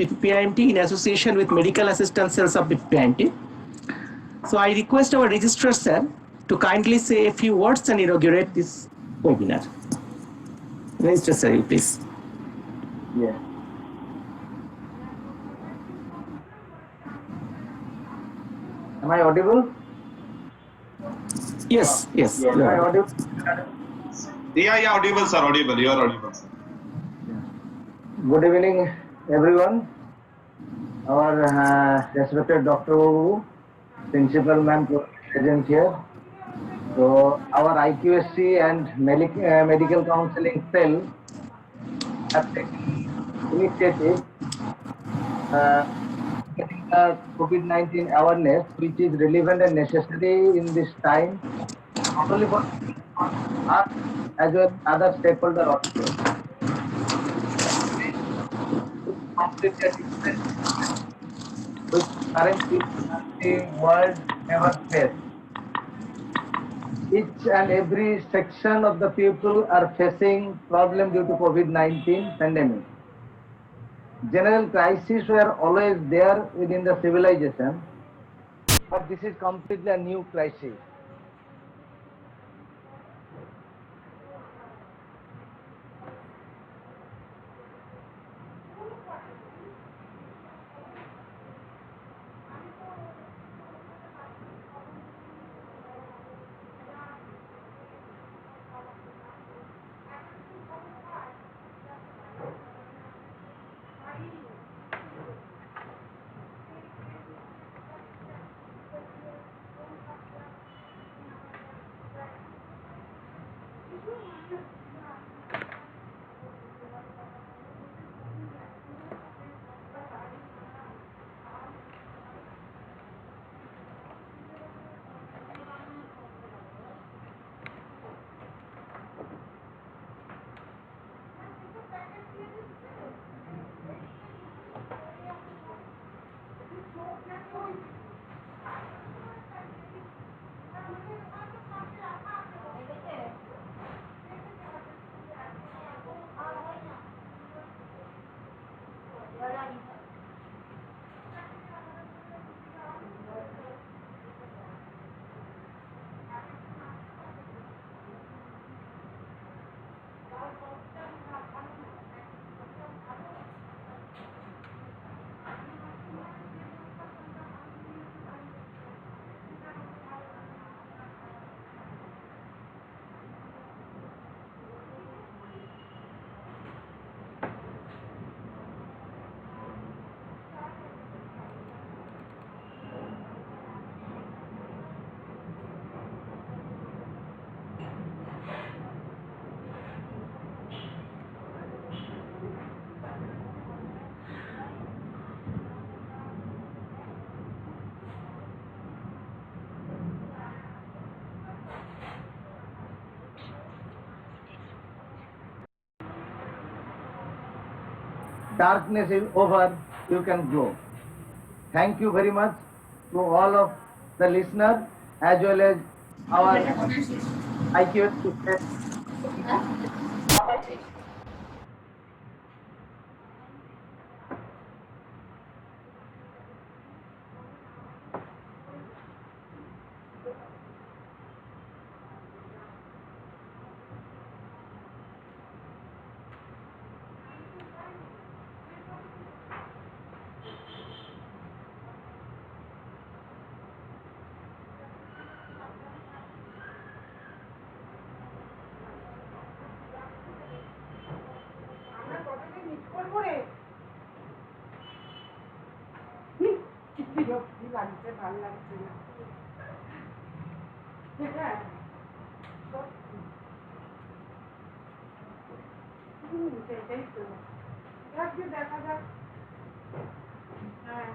BPPIMT in association with medical assistance cells of BPPIMT. So I request our registrar sir to kindly say a few words and inaugurate this webinar. Registrar sir, please. Yeah. Am I audible? Yes, yes. Am I audible? Yeah, audible, sir. Audible. You are audible, sir. Good evening, everyone. Our respected Dr. Babu, Principal Ma'am present here. So our IQSC and medical counseling cell have taken initiative getting the COVID-19 awareness, which is relevant and necessary in this time, not only for us as well as other stakeholders also. Completely different which currently the world never faced. Each and every section of the people are facing problem due to COVID-19 pandemic. General crises were always there within the civilization, but this is completely a new crisis. Darkness is over, you can glow. Thank you very much to all of the listeners as well as our IQS. ভালো লাগছে না হ্যাঁ সেটাই তো আজকে দেখা যাক হ্যাঁ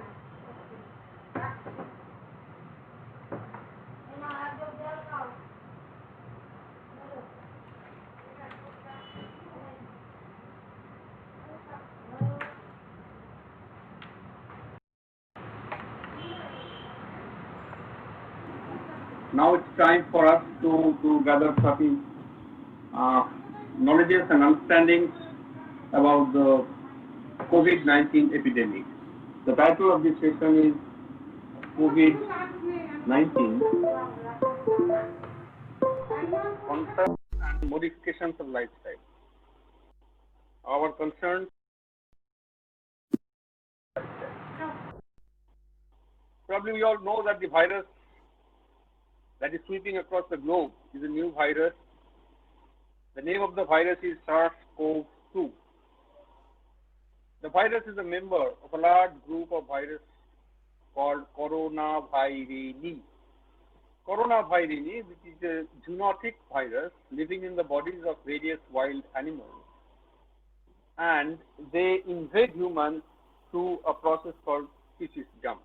Now it's time for us to gather certain knowledges and understandings about the COVID-19 epidemic. The title of this session is COVID-19 Concerns and Modifications of Lifestyle. Our concerns. Probably we all know that the virus that is sweeping across the globe is a new virus. The name of the virus is SARS-CoV-2. The virus is a member of a large group of viruses called coronavirinae. Coronavirinae, which is a zoonotic virus living in the bodies of various wild animals, and they invade humans through a process called species jump.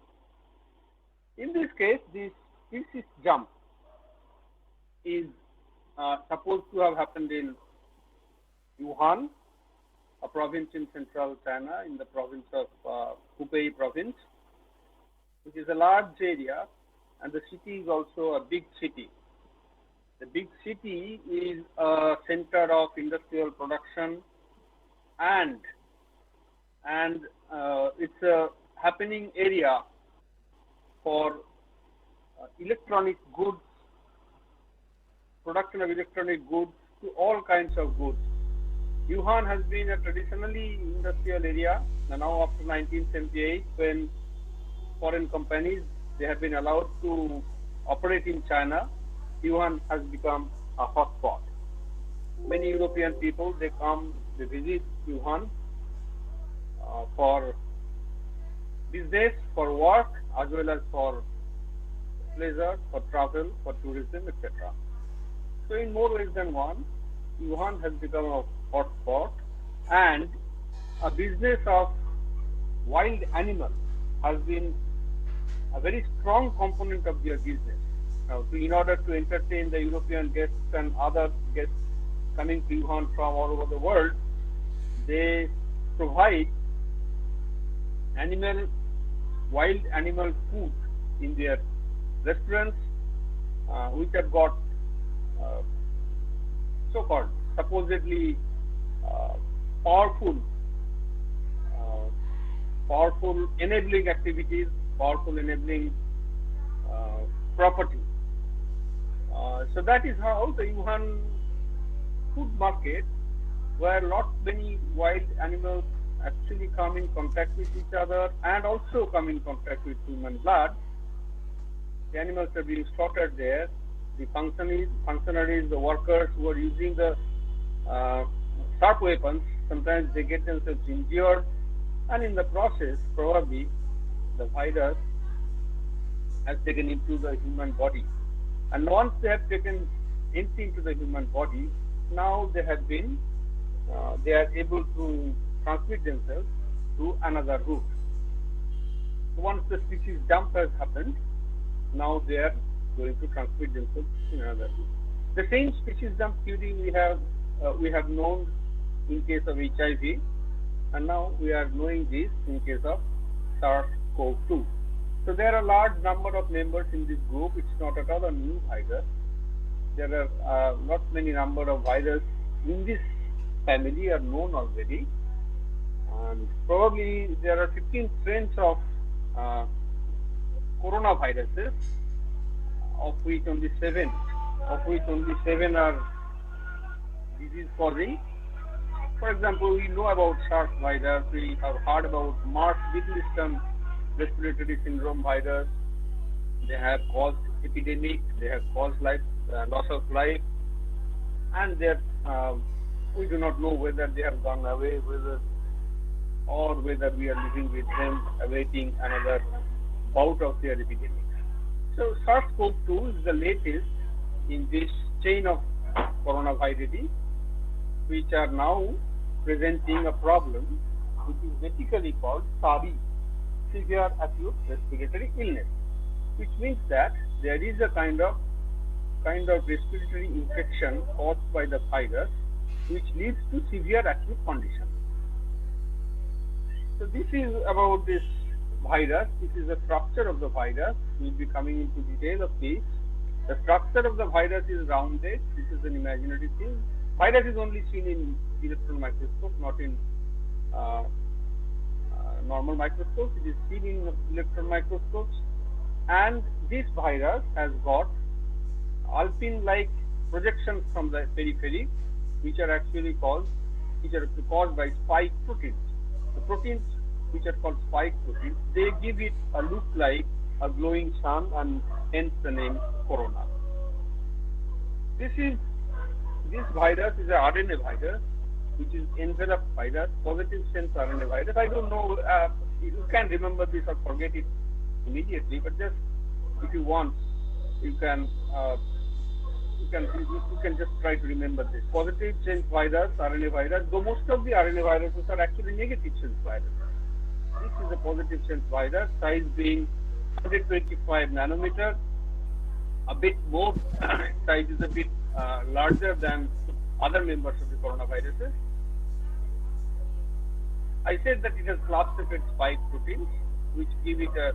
In this case, this species jump is supposed to have happened in Wuhan, a province in central China, in the province of Hubei province, which is a large area, and the city is also a big city. The big city is a center of industrial production, and it's a happening area for electronic goods, production of electronic goods to all kinds of goods. Wuhan has been a traditionally industrial area, and now after 1978, when foreign companies they have been allowed to operate in China, Wuhan has become a hotspot. Many European people they visit Wuhan for business, for work, as well as for pleasure, for travel, for tourism, etc. So in more ways than one, Wuhan has become a hotspot, and a business of wild animals has been a very strong component of their business. Now, in order to entertain the European guests and other guests coming to Wuhan from all over the world, they provide wild animal food in their restaurants, which have got so-called supposedly powerful enabling activities, powerful enabling property. So that is how the Wuhan food market, where many wild animals actually come in contact with each other and also come in contact with human blood. The animals are being slaughtered there. The functionaries, the workers who are using the sharp weapons, sometimes they get themselves injured, and in the process, probably the virus has taken into the human body. And once they have taken entry into the human body, now they are able to transmit themselves through another route. So once the species jump has happened, now they are going to transmit themselves in another route. The same species jump theory we have known in case of HIV, and now we are knowing this in case of SARS-CoV-2. So there are a large number of members in this group. It's not at all a new virus. There are not many number of viruses in this family are known already, and probably there are 15 strains of coronaviruses, of which only seven are disease-causing. For example, we know about SARS virus, we have heard about March Middle Eastern respiratory syndrome virus. They have caused epidemic, they have caused loss of life, and we do not know whether they have gone away, or whether we are living with them, awaiting another bout of their epidemic. So SARS-CoV-2 is the latest in this chain of coronaviruses, which are now presenting a problem which is basically called SARI, severe acute respiratory illness, which means that there is a kind of respiratory infection caused by the virus, which leads to severe acute condition. So this is about this virus. This is the structure of the virus. We'll be coming into detail of this. The structure of the virus is rounded. This is an imaginary thing. Virus is only seen in electron microscope, not in normal microscopes, it is seen in electron microscopes, and this virus has got alpine-like projections from the periphery, which are actually caused by spike proteins. The proteins which are called spike proteins, they give it a look like a glowing sun, and hence the name corona. This virus is a RNA virus, which is enveloped virus, positive sense RNA virus. I don't know, you can remember this or forget it immediately, but just if you want, you can just try to remember this. Positive sense virus, RNA virus, though most of the RNA viruses are actually negative sense virus. This is a positive sense virus, size being 125 nanometer, a bit more, size is a bit larger than other members of the coronaviruses. I said that it has cluster-fed spike proteins, which give it an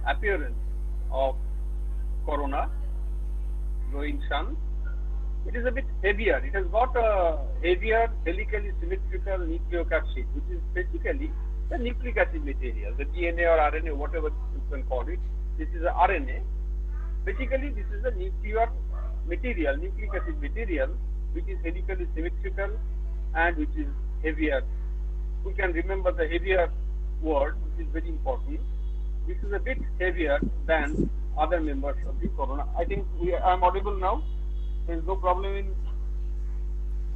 appearance of corona, glowing sun. It is a bit heavier. It has got a heavier helically symmetrical nucleocapsid, which is basically the nucleic acid material, the DNA or RNA, whatever you can call it. This is a RNA. Basically, this is the nuclear material, nucleic acid material, which is helically symmetrical and which is heavier. We can remember the heavier word, which is very important. This is a bit heavier than other members of the corona. I think I am audible now. There is no problem in.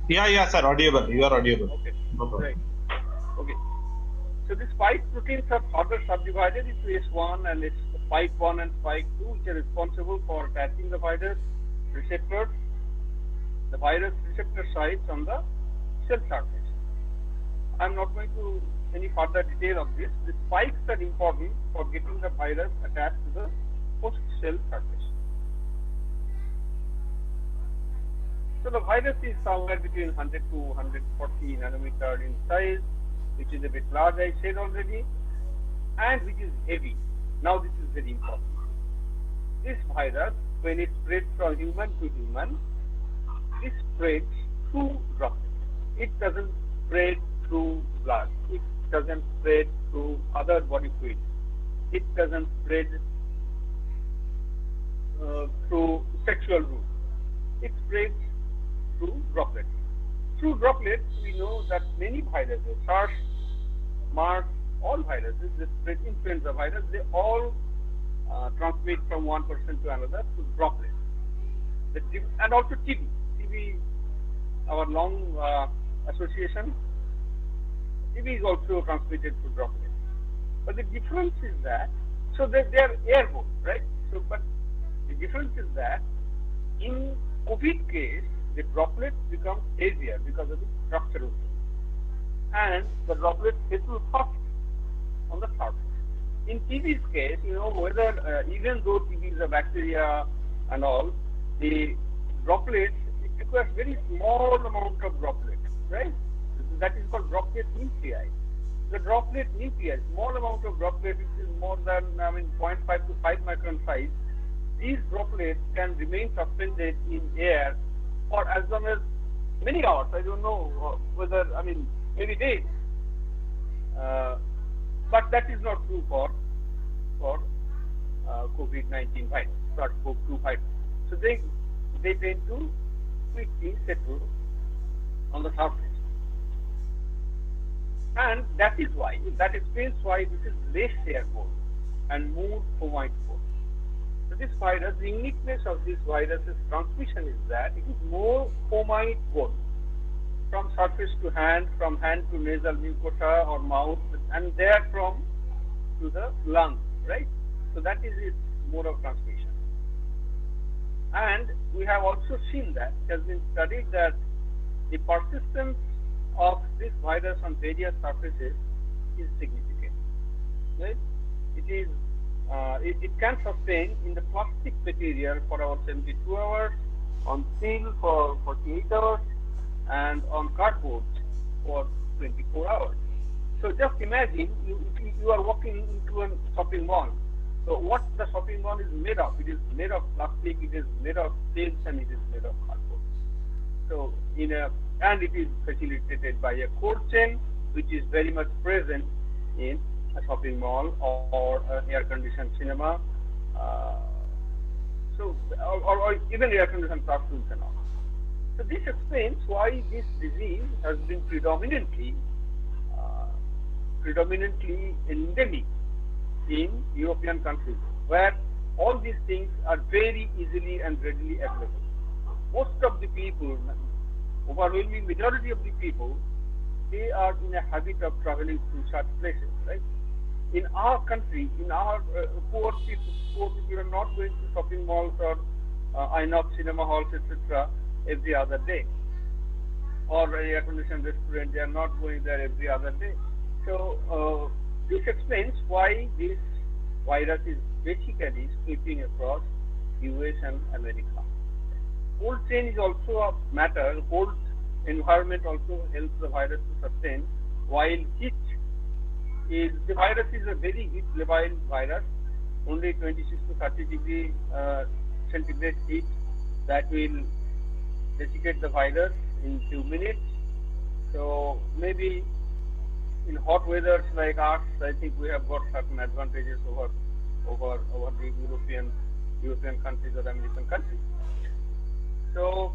Yeah, sir, audible. You are audible. Okay. No problem. Right. Okay. So the spike proteins are further subdivided into S1 and spike 1 and spike 2, which are responsible for attaching the virus receptors, the virus receptor sites on the cell surface. I am not going to any further detail of this. The spikes are important for getting the virus attached to the host cell surface. So the virus is somewhere between 100 to 140 nanometer in size, which is a bit large, I said already, and which is heavy. Now this is very important. This virus, when it spreads from human to human, it spreads through droplets. It doesn't spread through blood. It doesn't spread through other body fluids. It doesn't spread through sexual route. It spreads through droplets. Through droplets, we know that many viruses, SARS, MERS, all viruses, they spread influenza virus, they all transmit from one person to another through droplets. And also TB. TB, our lung association, TB is also transmitted through droplets. But the difference is that, so they are airborne, right? So, but the difference is that in COVID case, the droplets become heavier because of the structural change, and the droplets settle fast on the surface. In TB's case, whether even though TB is a bacteria and all, the droplets, it requires very small amount of droplets, right? That is called droplet nuclei. The droplet nuclei, small amount of droplet, which is more than 0.5 to 5 micron size, these droplets can remain suspended in air for as long as many hours. I don't know whether, maybe days. But that is not true for COVID-19 virus, SARS-CoV-2 virus. So they tend to quickly settle on the surface. And that explains why this is less airborne and more fomites borne. So this virus, the uniqueness of this virus's transmission is that it is more fomite borne from surface to hand, from hand to nasal mucosa or mouth, and therefrom to the lungs, right? So that is its mode of transmission. And we have also seen that it has been studied that the persistence of this virus on various surfaces is significant, right? It can sustain in the plastic material for about 72 hours, on steel for 48 hours, and on cardboard for 24 hours. So just imagine you are walking into a shopping mall. So what the shopping mall is made of? It is made of plastic, it is made of steel, and it is made of cardboard. So and it is facilitated by a cold chain, which is very much present in a shopping mall or an air-conditioned cinema, uh, or even air-conditioned classrooms and all. So this explains why this disease has been uh, predominantly endemic in European countries, where all these things are very easily and readily available. Most of the people, overwhelming majority of the people, they are in a habit of traveling to such places, right? In our country, in our poor people are not going to shopping malls or INOX cinema halls, etc. every other day, or an air-conditioned restaurant. They are not going there every other day. So this explains why this virus is basically sweeping across US and America. Cold chain is also a matter. Cold environment also helps the virus to sustain, while heat the virus is a very heat labile virus, only 26 to 30 degree centigrade heat that will desiccate the virus in few minutes. So maybe in hot weathers like ours, I think we have got certain advantages over the European countries or American countries. So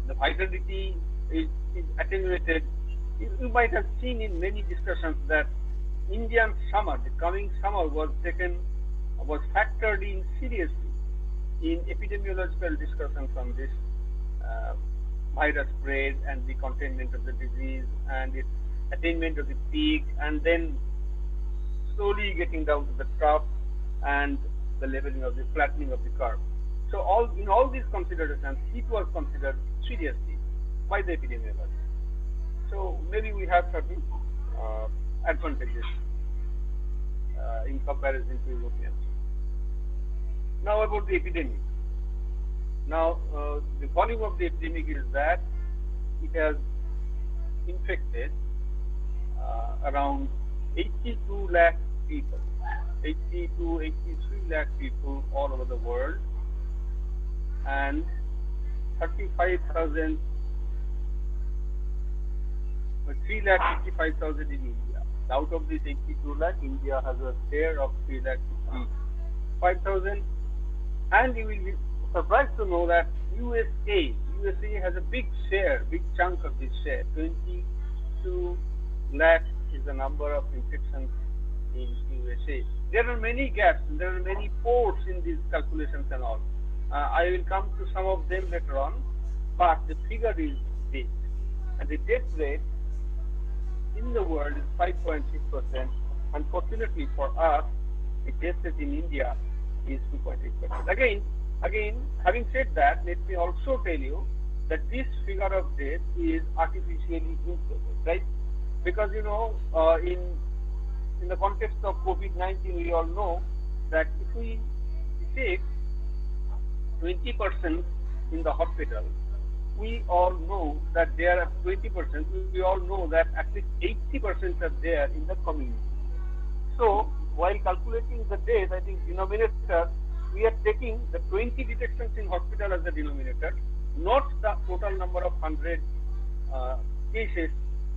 the vitality is attenuated. You might have seen in many discussions that Indian summer, the coming summer, was factored in seriously in epidemiological discussions on this virus spread and the containment of the disease and its attainment of the peak, and then slowly getting down to the trough and the leveling of the flattening of the curve. So in all these considerations, heat was considered seriously by the epidemiologists. So maybe we have certain advantages in comparison to Europeans. Now about the epidemic. Now the volume of the epidemic is that it has infected around 82 lakh people, 80 to 83 lakh people all over the world, and 35,000, 3,55,000 in India. Out of this 82 lakh, India has a share of 3,55,000, and you will be surprised to know that USA has a big share, big chunk of this share. 22 lakh is the number of infections in USA. There are many gaps, there are many ports in these calculations and all. I will come to some of them later on, but the figure is big. And the death rate in the world is 5.6%. Unfortunately for us, the death rate in India is 2.8%. Again, having said that, let me also tell you that this figure of death is artificially inflated, right? Because in the context of COVID-19, we all know that if we take 20% in the hospital, we all know that there are 20%. We all know that at least 80% are there in the community. So while calculating the death, I think denominator, we are taking the 20 detections in hospital as the denominator, not the total number of 100 cases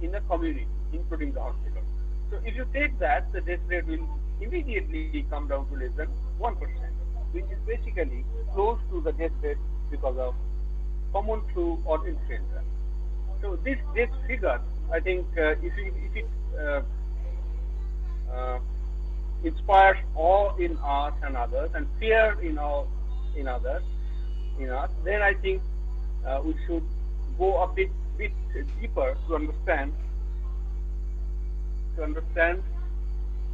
in the community, including the hospital. So if you take that, the death rate will immediately come down to less than 1%, which is basically close to the death rate because of common flu or influenza. So this death figure, I think, if it inspires awe in us and others, and fear in us, then I think we should go a bit deeper to understand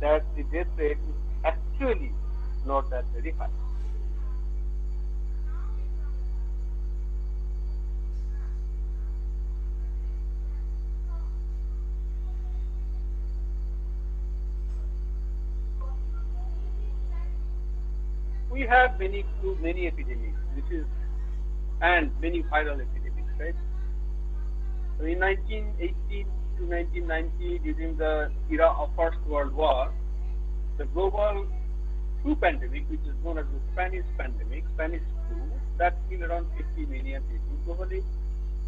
that the death rate is actually not that very high. We have many epidemics, and many viral epidemics, right? So in 1918 to 1990, during the era of First World War, the global flu pandemic, which is known as the Spanish pandemic, Spanish flu, that killed around 50 million people globally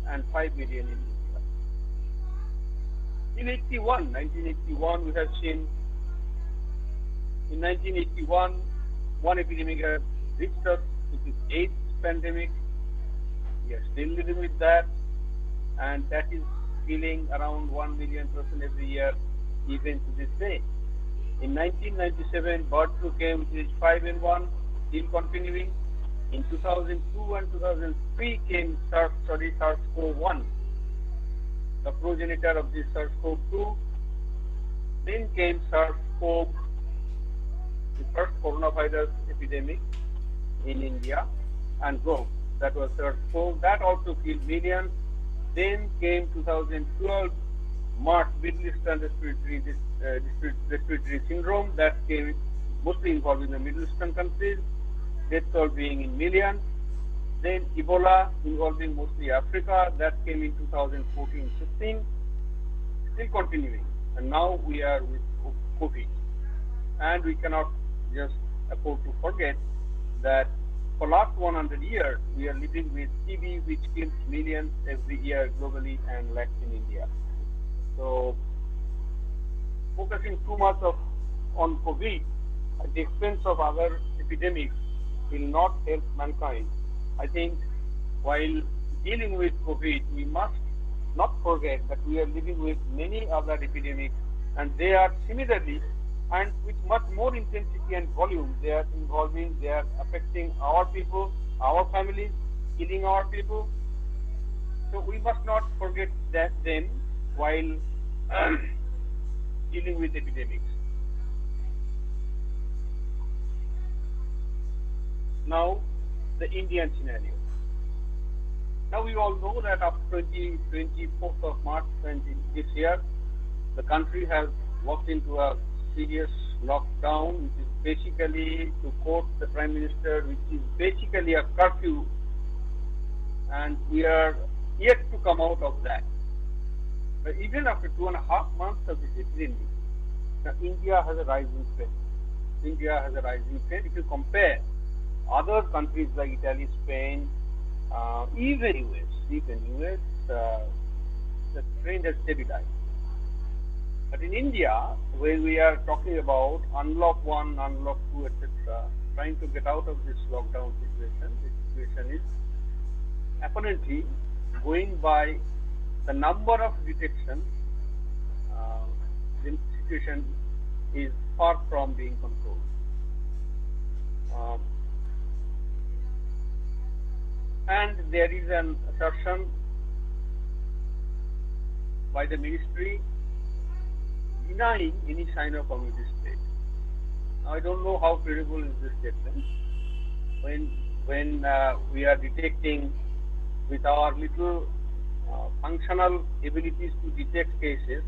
and 5 million in India. In 1981, we have seen in 1981, one epidemic has reached us, which is AIDS pandemic. We are still living with that, and that is killing around 1 million person every year, even to this day. In 1997, bird flu came, which is H5N1, still continuing. In 2002 and 2003 came SARS-CoV-1, the progenitor of this SARS-CoV-2. Then came SARS-CoV, the first coronavirus epidemic in India and globe. That was SARS-CoV. That also killed millions. Then came 2012 March Middle Eastern respiratory syndrome that came mostly involving the Middle Eastern countries, death toll being in millions. Then Ebola involving mostly Africa, that came in 2014-15, still continuing. And now we are with COVID. And we cannot just afford to forget that for last 100 years, we are living with TB, which kills millions every year globally and less in India. So, focusing too much on COVID at the expense of other epidemics will not help mankind. I think while dealing with COVID, we must not forget that we are living with many other epidemics, and they are similarly and with much more intensity and volume. They are affecting our people, our families, killing our people. So we must not forget that then while dealing with epidemics. Now, the Indian scenario. Now we all know that after 24th of March this year, the country has walked into a serious lockdown, which is basically, to quote the Prime Minister, which is basically a curfew, and we are yet to come out of that. But even after 2.5 months of this epidemic, India has a rising trend. India has a rising trend. If you compare other countries like Italy, Spain, even US, the trend has stabilized. But in India, when we are talking about unlock 1, unlock 2, etc., trying to get out of this lockdown situation, this situation is apparently going by the number of detections. The situation is far from being controlled. And there is an assertion by the ministry denying any sign of community spread. Now, I don't know how credible is this statement. When we are detecting with our little functional abilities to detect cases,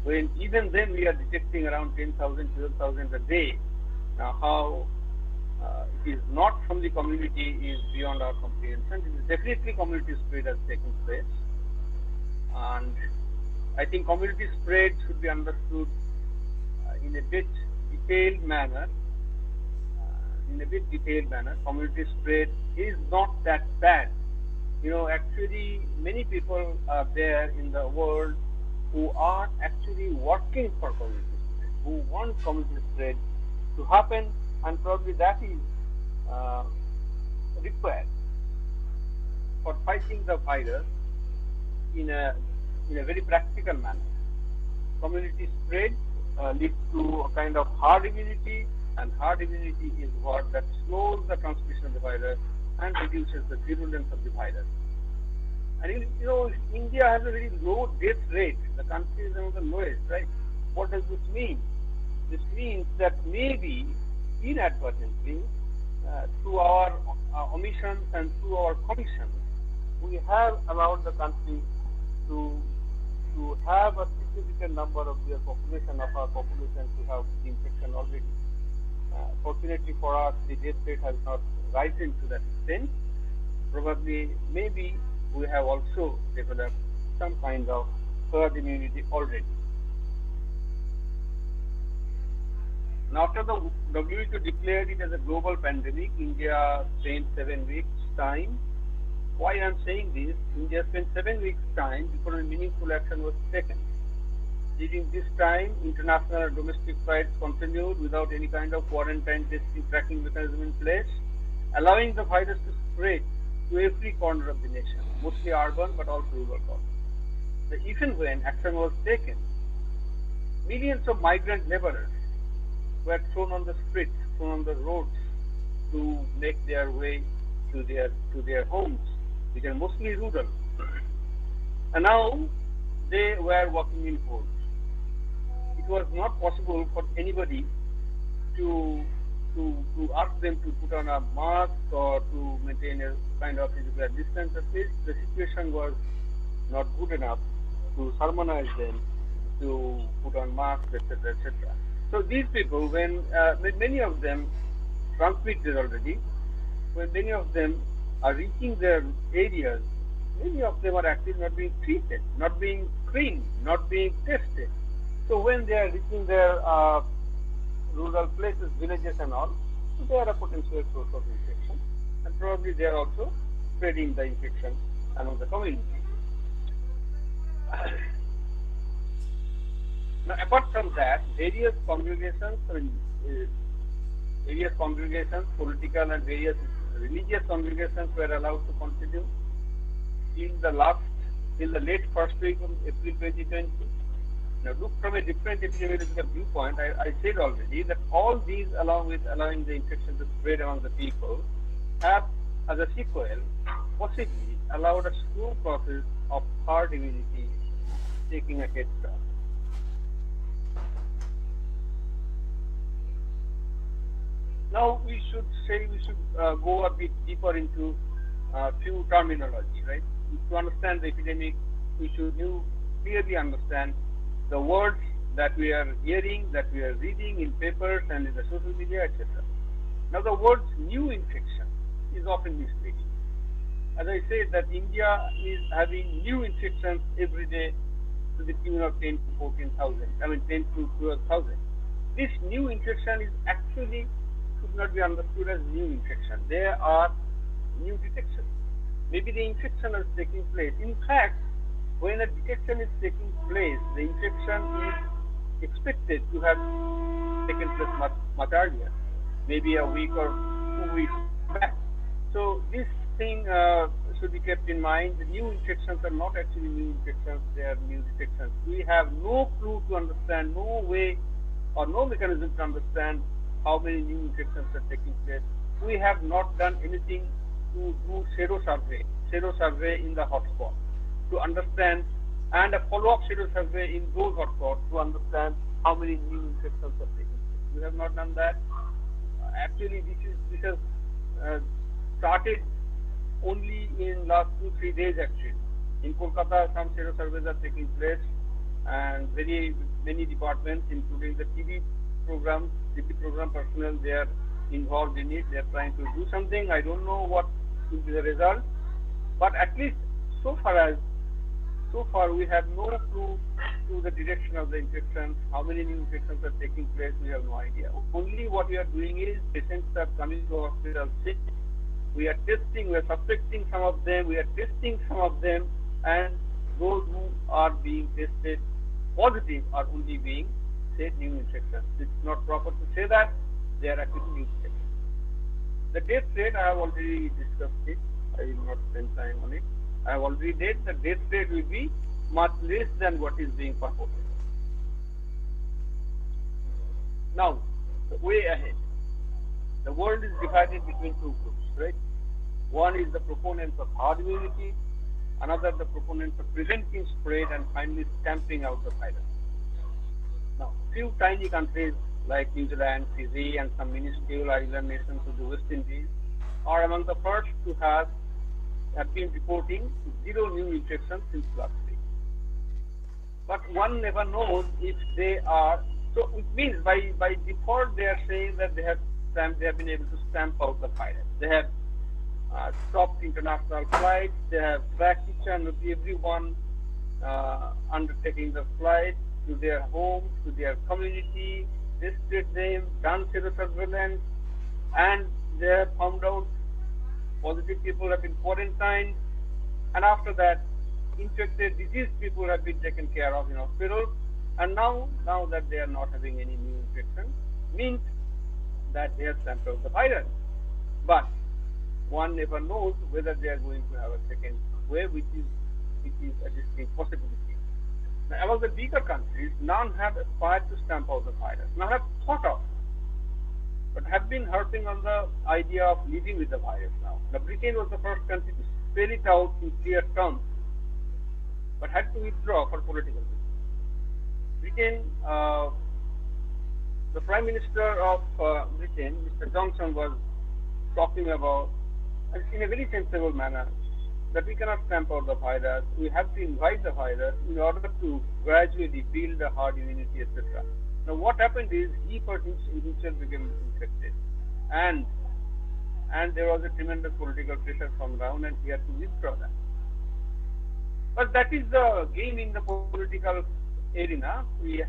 when even then we are detecting around 10,000, 12,000 a day. Now, how it is not from the community is beyond our comprehension. It is definitely community spread has taken place, and I think community spread should be understood in a bit detailed manner. Community spread is not that bad. Actually, many people are there in the world who are actually working for community spread, who want community spread to happen, and probably that is required for fighting the virus in a very practical manner. Community spread leads to a kind of herd immunity, and herd immunity is what that slows the transmission of the virus and reduces the virulence of the virus. And India has a very low death rate. The country is among the lowest, right? What does this mean? This means that maybe inadvertently, through our omissions and through our commissions, we have allowed the country to have a significant number of our population to have the infection already. Fortunately for us, the death rate has not risen to that extent. Probably, maybe we have also developed some kind of herd immunity already. Now, after the WHO declared it as a global pandemic, India spent 7 weeks' time. Why I am saying this? India spent 7 weeks' time before a meaningful action was taken. During this time, international and domestic flights continued without any kind of quarantine testing tracking mechanism in place, allowing the virus to spread to every corner of the nation, mostly urban but also rural corners. Even when action was taken, millions of migrant laborers were thrown on the streets, thrown on the roads to make their way to their homes, which are mostly rural. And now they were working in hordes. It was not possible for anybody to to ask them to put on a mask or to maintain a kind of physical distance. At least the situation was not good enough to sermonize them to put on masks, etc., etc. So these people, when many of them transmitted already, when many of them are reaching their areas, many of them are actually not being treated, not being screened, not being tested. So when they are reaching their rural places, villages and all, so they are a potential source of infection, and probably they are also spreading the infection among the community. Now, apart from that, various congregations, political and various religious congregations were allowed to continue till the late first week of April 2020. Now, look from a different epidemiological viewpoint. I said already that all these, along with allowing the infection to spread among the people, have, as a sequel, possibly allowed a slow process of herd immunity taking a head start. Now we should go a bit deeper into a few terminology, right? To understand the epidemic, we should clearly understand the words that we are hearing, that we are reading in papers and in the social media, etc. Now the word new infection is often misleading. As I said, that India is having new infections every day to the tune of 10 to 14,000, 10 to 12,000. This new infection is actually should not be understood as new infection. There are new detections. Maybe the infection is taking place. In fact, when a detection is taking place, the infection is expected to have taken place much earlier, maybe a week or 2 weeks back. So this thing should be kept in mind. The new infections are not actually new infections, they are new detections. We have no clue to understand, no way or no mechanism to understand how many new infections are taking place. We have not done anything to do sero survey in the hotspot to understand, and a follow-up sero survey in those hotspots to understand how many new infections are taking place. We have not done that. Actually, this has started only in last 2-3 days. Actually, in Kolkata, some sero surveys are taking place, and very many departments, including the TB program personnel, they are involved in it. They are trying to do something. I don't know what will be the result, but at least so far we have no clue to the direction of the infections. How many new infections are taking place? We have no idea. Only what we are doing is patients are coming to hospital sick. We are testing. We are suspecting some of them. We are testing some of them, and those who are being tested positive are only being said new infections. It's not proper to say that they are actually new infections. The death rate, I have already discussed it. I will not spend time on it. I have already said the death rate will be much less than what is being purported. Now, the way ahead. The world is divided between two groups, right? One is the proponents of herd immunity, another the proponents of preventing spread and finally stamping out the virus. Now, few tiny countries like New Zealand, Fiji, and some minuscule island nations of the West Indies are among the first to have been reporting 0 new infections since last week. But one never knows if they are. So it means by default they are saying that they have been able to stamp out the virus. They have stopped international flights. They have tracked each and everyone undertaking the flight to their homes, to their community, tested them, done sero surveillance, and they have found out positive people have been quarantined, and after that, infected, diseased people have been taken care of in hospitals, And now that they are not having any new infection, means that they have stamped out the virus. But one never knows whether they are going to have a second wave, which is a distinct possibility. Now, among the bigger countries, none have aspired to stamp out the virus. None have thought of, but have been harping on the idea of living with the virus now. Now, Britain was the first country to spell it out in clear terms, but had to withdraw for political reasons. Britain, the Prime Minister of Britain, Mr. Johnson, was talking about, in a very sensible manner, that we cannot stamp out the virus. We have to invite the virus in order to gradually build a herd immunity, etc. Now, what happened is he himself became infected, and there was a tremendous political pressure from down, and he had to withdraw that. But that is the game in the political arena. We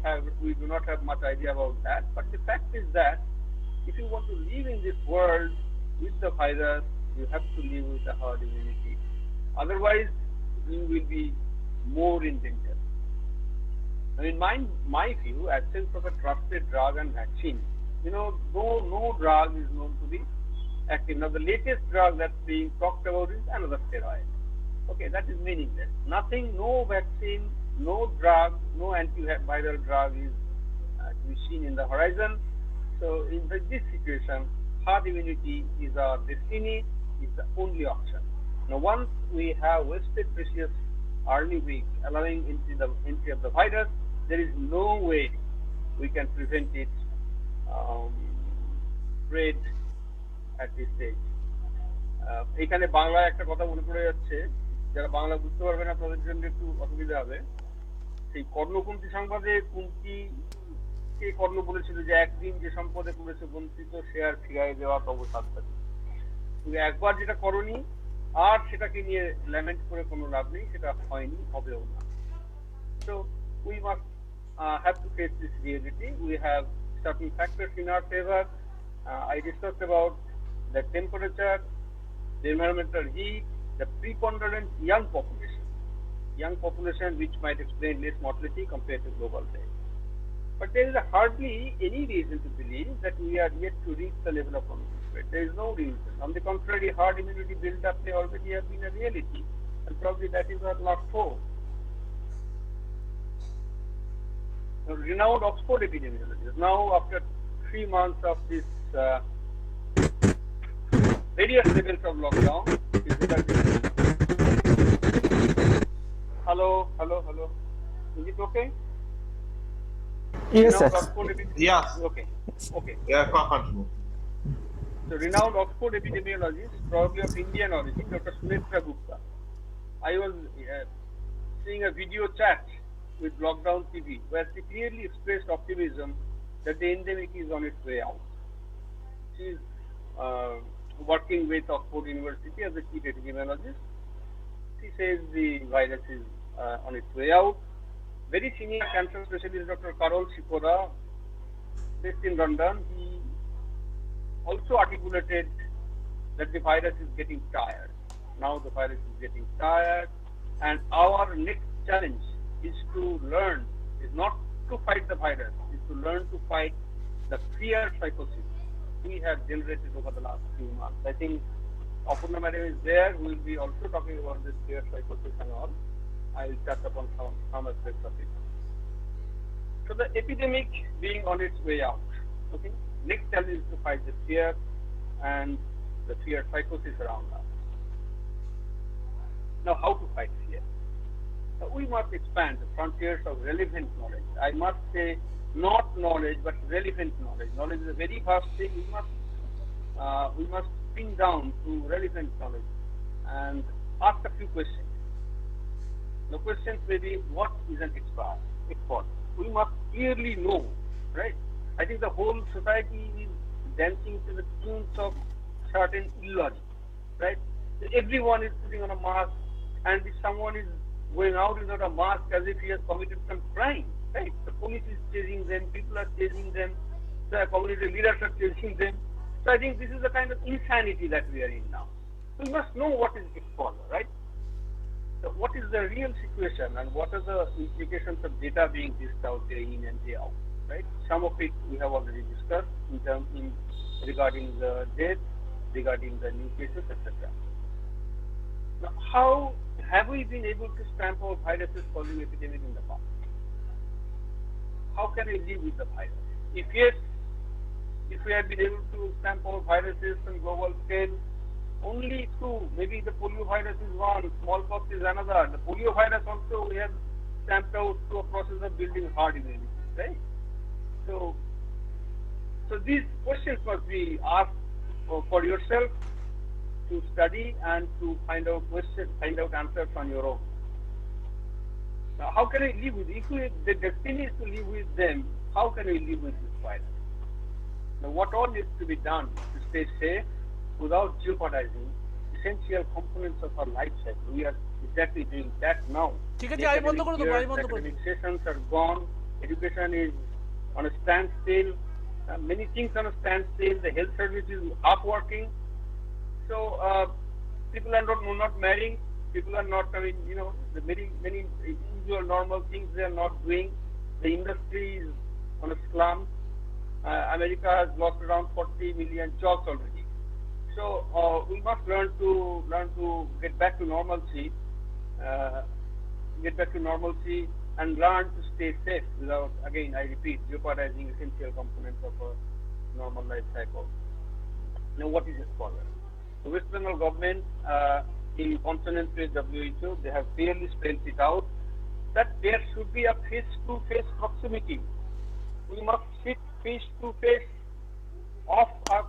do not have much idea about that. But the fact is that if you want to live in this world with the virus, you have to live with the herd immunity. Otherwise, you will be more in danger. Now, in my view, absence of a trusted drug and vaccine, no drug is known to be active. Now, the latest drug that's being talked about is another steroid. Okay, that is meaningless. Nothing, no vaccine, no drug, no antiviral drug is to be seen in the horizon. So, in this situation, herd immunity is our destiny, is the only option. Now, once we have wasted precious early weeks allowing entry of the virus, there is no way we can prevent it spread at this stage. এখানে বাংলায় একটা কথা মনে পড়ে যাচ্ছে, যারা বাংলা বুঝতে পারবে না তাদের জন্য একটু অসুবিধা হবে। সেই কর্ণকুন্তী সংবাদে কুন্তী কর্ণ বলেছিল যে একদিন যে সম্পদে করেছে বঞ্চিত সে আর ফিরায় দেওয়া তব সাধ্যাতি। তুমি একবার যেটা করনি আর সেটাকে নিয়ে ল্যামেন্ট করে কোনো লাভ নেই, সেটা হয়নি, হবেও না। So we must have to face this reality. We have certain factors in our favor. I discussed about the temperature, the environmental heat, the preponderant young population which might explain less mortality compared to global trade. But there is hardly any reason to believe that we are yet to reach the level of community spread. There is no reason. On the contrary, herd immunity build-up may already have been a reality, and probably that is our last hope. The renowned Oxford epidemiologist, now after 3 months of this various levels of lockdown, hello. Is it okay? Yes, sir. Yes. Okay. Yeah, continue. The renowned Oxford epidemiologist, probably of Indian origin, Dr. Sunitra Gupta. I was seeing a video chat with Lockdown TV, where she clearly expressed optimism that the endemic is on its way out. She is working with Oxford University as a chief epidemiologist. She says the virus is on its way out. Very senior cancer specialist Dr. Karol Sikora, based in London, he also articulated that the virus is getting tired. Now the virus is getting tired, and our next challenge is to learn, is not to fight the virus, is to learn to fight the fear psychosis we have generated over the last few months. I think Aparna Madam is there, who will be also talking about this fear psychosis and all. I will touch upon some aspects of it. So the epidemic being on its way out. Okay. Next challenge is to fight the fear and the fear psychosis around us. Now, how to fight fear? Now, we must expand the frontiers of relevant knowledge. I must say, not knowledge, but relevant knowledge. Knowledge is a very vast thing. We must pin down to relevant knowledge and ask a few questions. The questions may be, what is an expert? We must clearly know, right? I think the whole society is dancing to the tunes of certain illogic, right? Everyone is putting on a mask, and if someone is going out without a mask as if he has committed some crime, right? The police is chasing them, people are chasing them, the community leaders are chasing them. So I think this is the kind of insanity that we are in now. We must know what is exposure, right? So what is the real situation and what are the implications of data being dished out day in and day out, right? Some of it we have already discussed in regarding the deaths, regarding the new cases, etc. Now, how have we been able to stamp out viruses causing epidemic in the past? How can we live with the virus? If yes, if we have been able to stamp out viruses on global scale, only two, maybe the polio virus is one, smallpox is another. The polio virus also we have stamped out through a process of building herd immunity, right? So, so these questions must be asked for yourself to study and to find out questions, find out answers on your own. Now, how can we live with? If the destiny is to live with them, how can we live with this virus? Now, what all needs to be done to stay safe without jeopardizing essential components of our life cycle? We are exactly doing that now. ঠিক আছে, The আমি বন্ধ academic করে দেবো, years, আমি বন্ধ করে academic দেবো। sessions are gone. Education is on a standstill. Many things on a standstill. The health service is half working. So people are not marrying. People are not. I mean, the many usual normal things they are not doing. The industry is on a slump. America has lost around 40 million jobs already. So we must learn to get back to normalcy, and learn to stay safe without, again, I repeat, jeopardizing essential components of a normal life cycle. Now, what is a scholar? The West Bengal government, in consonance with WHO, they have clearly spelled it out that there should be a face-to-face proximity. We must sit face-to-face of a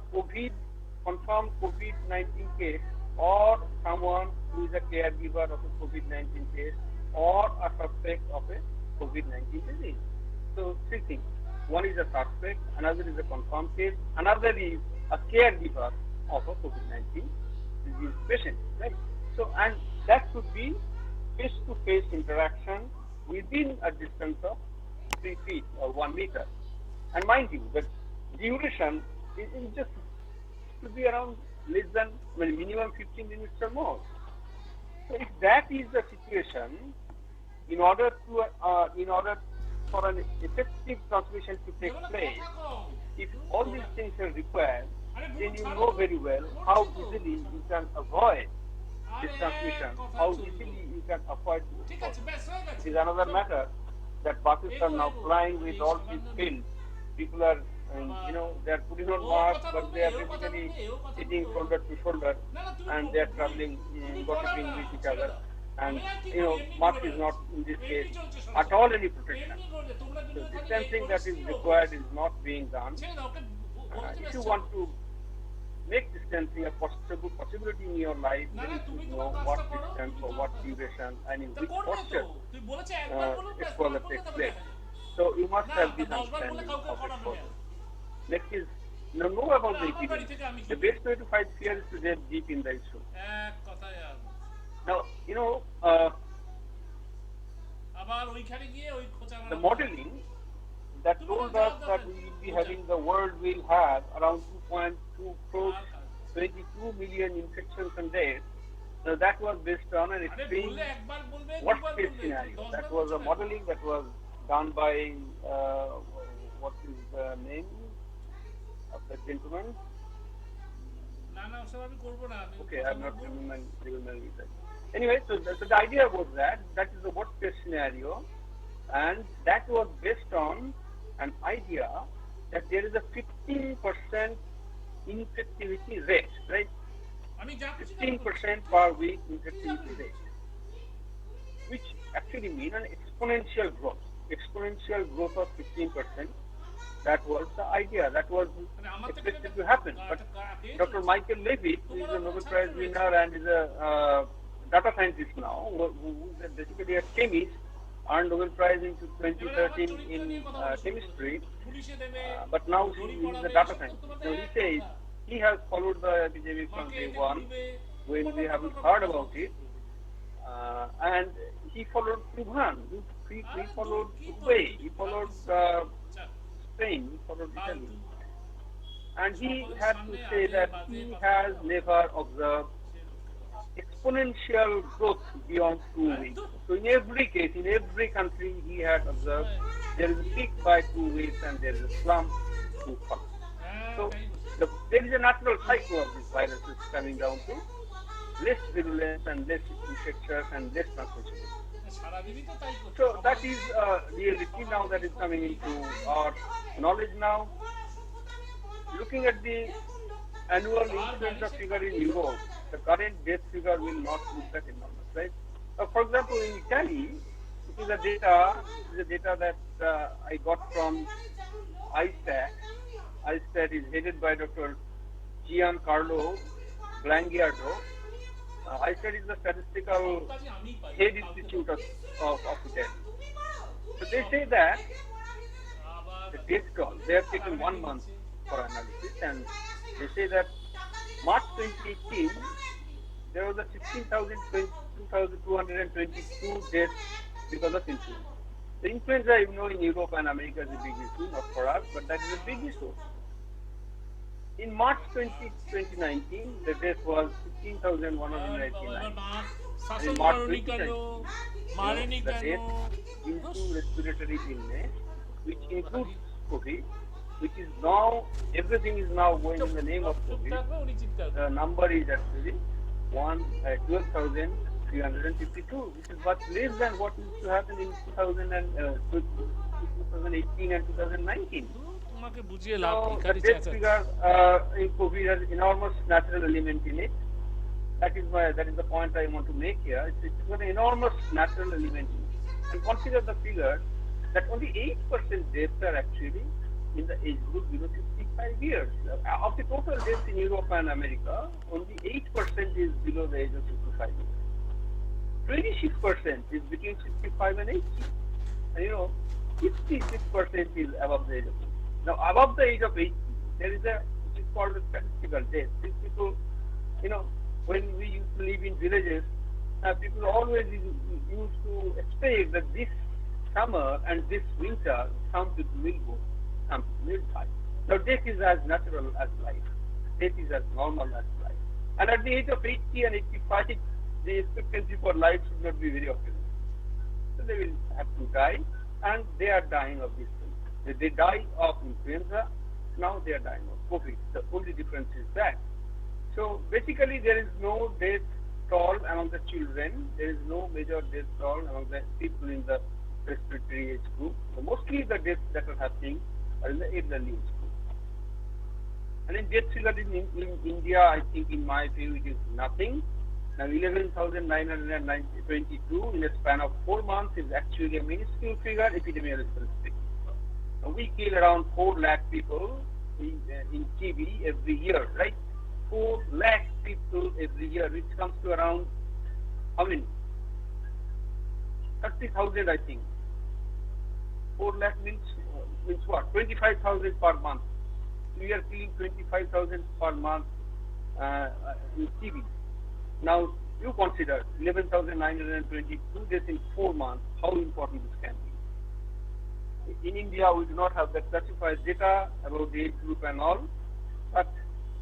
confirmed COVID-19 case or someone who is a caregiver of a COVID-19 case or a suspect of a COVID-19 disease. So three things. One is a suspect, another is a confirmed case, another is a caregiver of a COVID-19 disease patient, right? So, and that should be face-to-face interaction within a distance of 3 feet or 1 meter. And mind you, the duration is just to be around less than, minimum 15 minutes or more. So if that is the situation, in order for an effective transmission to take place, if all these things are required, then you know very well how easily you can avoid this transmission, how easily you can avoid this. It is another matter that buses are now flying with all these filled. People are, they are putting on masks, but they are basically sitting shoulder to shoulder, and they are traveling, gossiping with each other. And mask is not in this case at all any protection. So distancing that is required is not being done. If you want to make distancing a possibility in your life, then you should know what distance or what duration and in which posture exposure takes place. So you must have this understanding of exposure. Next is know about the epidemic. The best way to fight fear is to get deep in the issue. Now, the modeling that told us that we will be having, the world will have around 2.2 crores, 22 million infections and deaths. So that was based on an extreme worst case scenario. That was a modeling that was done by, what is the name of the gentleman? Okay, I'm not remembering that. Anyway, so the idea was that is the worst case scenario, and that was based on an idea that there is a 15% infectivity rate, right? 15% per week infectivity rate, which actually means an exponential growth of 15%. That was the idea. That was expected to happen. But Dr. Michael Levitt, who is a Nobel Prize winner and is a data scientist now, who is basically a chemist, earned Nobel Prize in 2013 in chemistry, but now he is a data scientist. So he says he has followed the epidemic from day one when we haven't heard about it, and he followed Wuhan, he followed Hubei, he followed Spain, he followed Italy, and he had to say that he has never observed exponential growth beyond 2 weeks. So in every case, in every country, he had observed there is a peak by 2 weeks and there is a slump to fall. So there is a natural cycle of this virus is coming down to less virulence and less infectious and less transmissible. So that is reality now that is coming into our knowledge now. Looking at the annual influenza figure in Europe, the current death figure will not look that enormous, right? For example, in Italy, it is a data that I got from ISTAT. ISTAT is headed by Dr. Giancarlo Blangiardo. ISTAT is the statistical head institute of Italy. So they say that the death toll, they have taken 1 month for analysis, and they say that March 2018, there was a 16,222 deaths because of influenza. The influenza, you know, in Europe and America is a big issue, not for us, but that is a big issue. In March 2019, the death was 15,189. And in March 2019, the death due to respiratory illness, which includes COVID, which is now, everything is now going in the name of COVID. The number is actually 12,352, which is much less than what used to happen in 2018 and 2019. So the death figure in COVID has enormous natural element in it. That is the point I want to make here. It's got an enormous natural element in it. And consider the figure that only 8% deaths are actually in the age group below 65 years. Of the total deaths in Europe and America, only 8% is below the age of 65 years. 26% is between 65 and 80. And 56% is above the age of 80. Now, above the age of 80, there is which is called a statistical death. These people, when we used to live in villages, people always used to expect that this summer and this winter, some people will go, some people will die. Now, death is as natural as life. Death is as normal as life. And at the age of 80 and 85, the expectancy for life should not be very optimistic. So they will have to die, and they are dying of this thing. They die of influenza, now they are dying of COVID. The only difference is that. So basically, there is no death toll among the children. There is no major death toll among the people in the respiratory age group. So mostly the deaths that are happening are in the elderly age group. And in death figure in India, I think in my view, it is nothing. Now 11,922 in a span of 4 months is actually a minuscule figure, epidemiologically speaking. Now, we kill around 4 lakh people in TB every year, right? 4 lakh people every year, which comes to around, 30,000, I think. 4 lakh means what? 25,000 per month. We are killing 25,000 per month in TB. Now, you consider 11,922 deaths in 4 months, how important this can be. In India, we do not have that classified data about the age group and all, but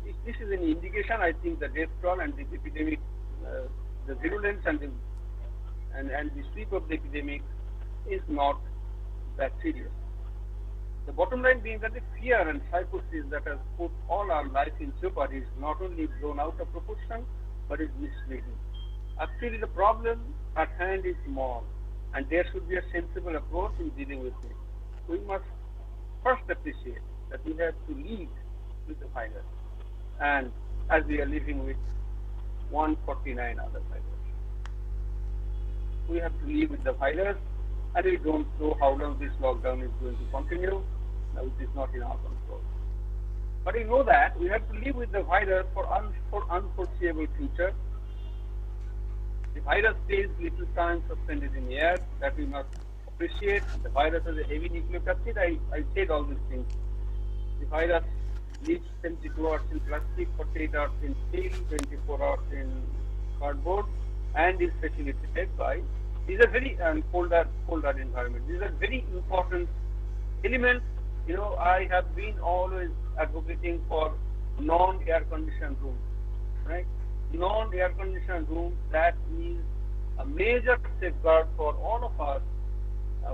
if this is an indication, I think the death toll and the epidemic, the virulence and the sweep of the epidemic is not that serious. The bottom line being that the fear and psychosis that has put all our life in jeopardy is not only blown out of proportion, but is misleading. Actually, the problem at hand is small, and there should be a sensible approach in dealing with it. We must first appreciate that we have to live with the virus, and as we are living with 149 other virus. We have to live with the virus, and we don't know how long this lockdown is going to continue. Now, it is not in our control. But we know that we have to live with the virus for unforeseeable future. The virus stays little time suspended in the air, that we must appreciate. The virus has a heavy nucleocapsid. I said all these things. The virus lives 72 hours in plastic, 48 hours in steel, 24 hours in cardboard, and is facilitated by, these are very colder environment. These are very important elements. I have been always advocating for non-air conditioned rooms, right? non-air conditioned rooms, that is a major safeguard for all of us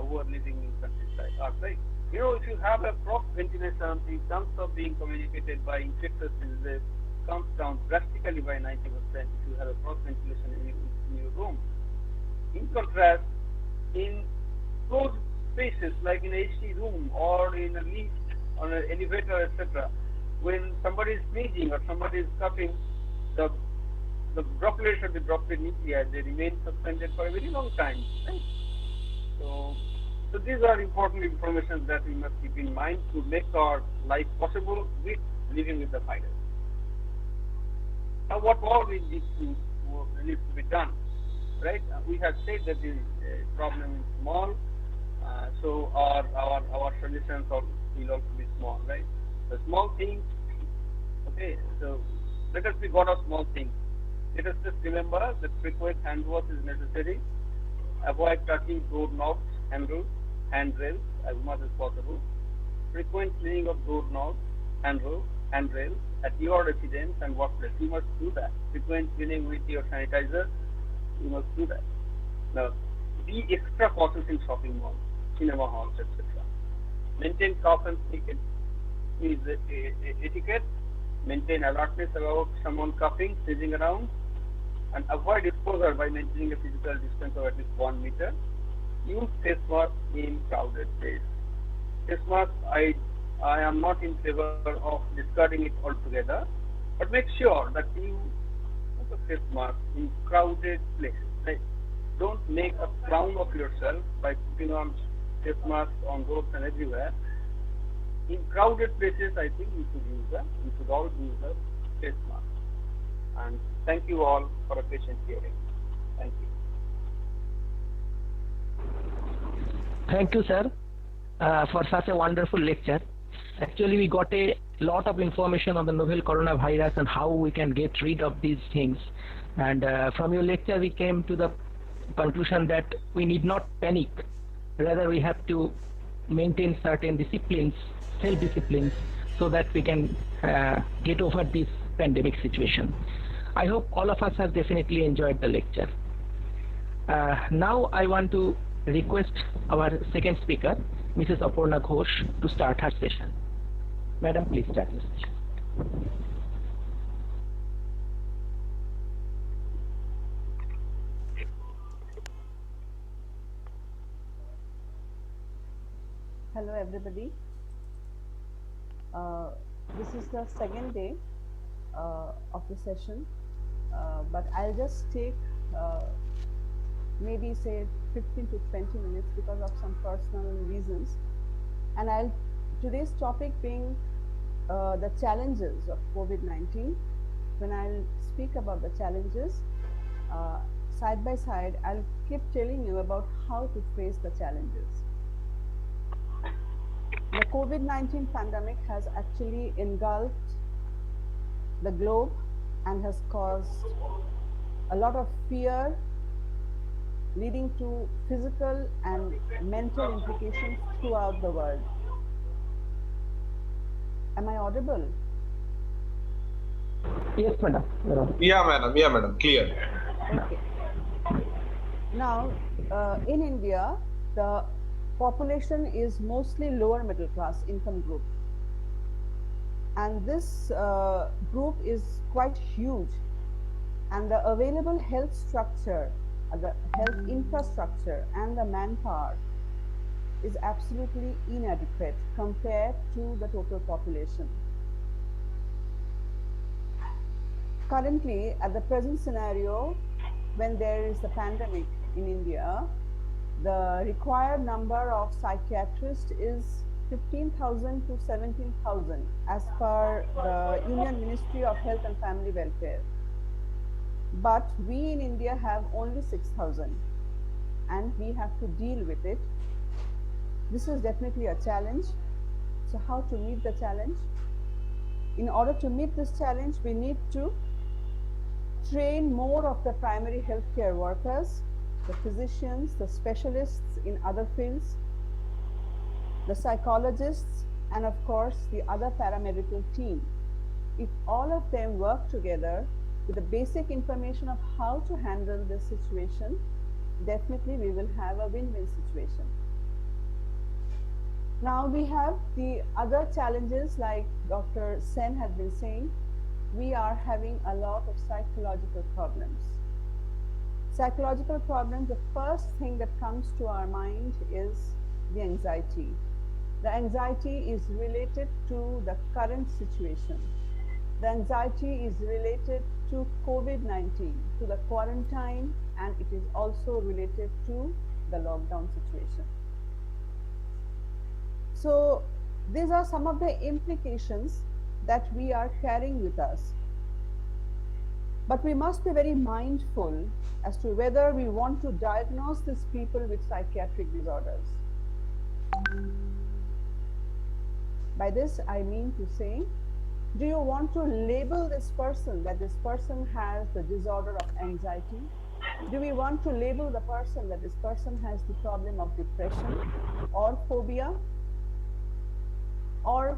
who are living in countryside. Right? If you have a proper ventilation, in terms of being communicated by infectious diseases, comes down drastically by 90% if you have a proper ventilation in your room. In contrast, in closed spaces like in a AC room or in a lift or an elevator, etc., when somebody is sneezing or somebody is coughing, the droplets or the droplet nuclei, they remain suspended for a very long time. Right? So these are important information that we must keep in mind to make our life possible with living with the virus. Now, what all needs to be done, right? We have said that the problem is small, so our solutions will also be small, right? The small things, okay. So let us be God of small things. Let us just remember that frequent hand wash is necessary. Avoid touching doorknobs, handrails as much as possible. Frequent cleaning of doorknobs, handrails at your residence and workplace. You must do that. Frequent cleaning with your sanitizer. You must do that. Now, be extra cautious in shopping malls, cinema halls, etc. Maintain cough and sneak etiquette. Maintain alertness about someone coughing, sneezing around, and avoid exposure by maintaining a physical distance of at least 1 meter. Use face mask in crowded places. Face mask, I am not in favor of discarding it altogether, but make sure that you put a face mask in crowded places. Right? Don't make a clown of yourself by putting on face masks on roads and everywhere. In crowded places, I think we should all use a face mask. And thank you all for a patient hearing. Thank you. Thank you, sir, for such a wonderful lecture. Actually, we got a lot of information on the novel coronavirus and how we can get rid of these things. And from your lecture, we came to the conclusion that we need not panic. Rather, we have to maintain certain disciplines, self-disciplines, so that we can get over this pandemic situation. I hope all of us have definitely enjoyed the lecture. Now I want to request our second speaker, Mrs. Aparna Ghosh, to start her session. Madam, please start your session. Hello everybody. This is the second day of the session, but I'll just take maybe say 15 to 20 minutes because of some personal reasons. And today's topic being the challenges of COVID-19. When I'll speak about the challenges, side by side, I'll keep telling you about how to face the challenges. The COVID-19 pandemic has actually engulfed the globe and has caused a lot of fear, leading to physical and mental implications throughout the world. Am I audible? Yes, madam. Yeah, madam. Clear. Okay. Now, in India, the population is mostly lower middle class income group. And this group is quite huge. And the available health structure, the health infrastructure and the manpower is absolutely inadequate compared to the total population. Currently, at the present scenario, when there is a pandemic in India, the required number of psychiatrists is 15,000 to 17,000 as per the Union Ministry of Health and Family Welfare. But we in India have only 6,000 and we have to deal with it. This is definitely a challenge. So how to meet the challenge? In order to meet this challenge, we need to train more of the primary healthcare workers, the physicians, the specialists in other fields, the psychologists, and of course, the other paramedical team. If all of them work together, with the basic information of how to handle this situation, definitely we will have a win-win situation. Now we have the other challenges, like Dr. Sen had been saying, we are having a lot of psychological problems. Psychological problems, the first thing that comes to our mind is the anxiety. The anxiety is related to the current situation. The anxiety is related to COVID-19, to the quarantine, and it is also related to the lockdown situation. So these are some of the implications that we are carrying with us. But we must be very mindful as to whether we want to diagnose these people with psychiatric disorders. By this, I mean to say, do you want to label this person that this person has the disorder of anxiety? Do we want to label the person that this person has the problem of depression or phobia? Or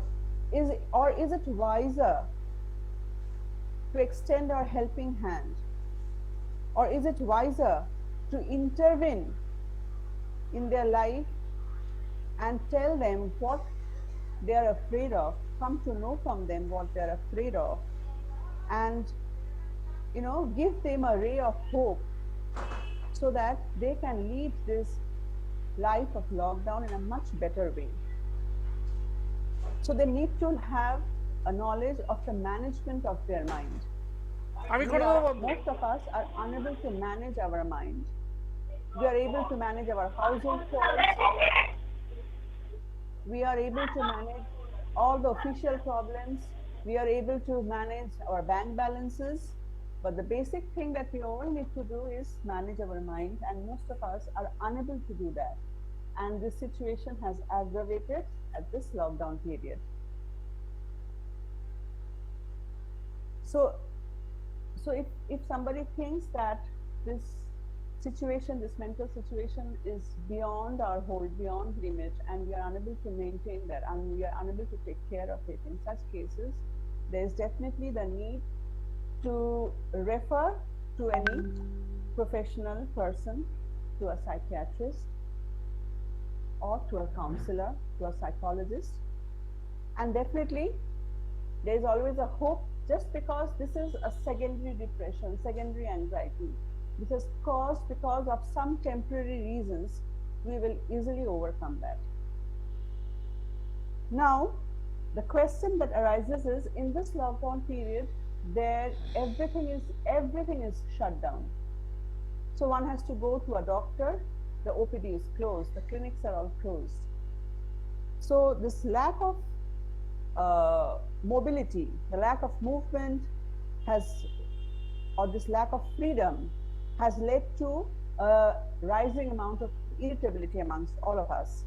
is it wiser to extend our helping hand? Or is it wiser to intervene in their life and tell them what they are afraid of, come to know from them what they are afraid of, and give them a ray of hope so that they can lead this life of lockdown in a much better way. So they need to have a knowledge of the management of their mind. Most of us are unable to manage our mind. We are able to manage our household chores. We are able to manage all the official problems. We are able to manage our bank balances. But the basic thing that we all need to do is manage our mind, and most of us are unable to do that. And this situation has aggravated at this lockdown period. So if somebody thinks that this situation, this mental situation is beyond our hold, beyond limit, and we are unable to maintain that, and we are unable to take care of it, in such cases, there is definitely the need to refer to any professional person, to a psychiatrist, or to a counselor, to a psychologist. And definitely, there is always a hope, just because this is a secondary depression, secondary anxiety. This is caused because of some temporary reasons. We will easily overcome that. Now, the question that arises is, in this lockdown period, everything is shut down. So one has to go to a doctor, the OPD is closed, the clinics are all closed. So this lack of mobility, the lack of movement or this lack of freedom has led to a rising amount of irritability amongst all of us.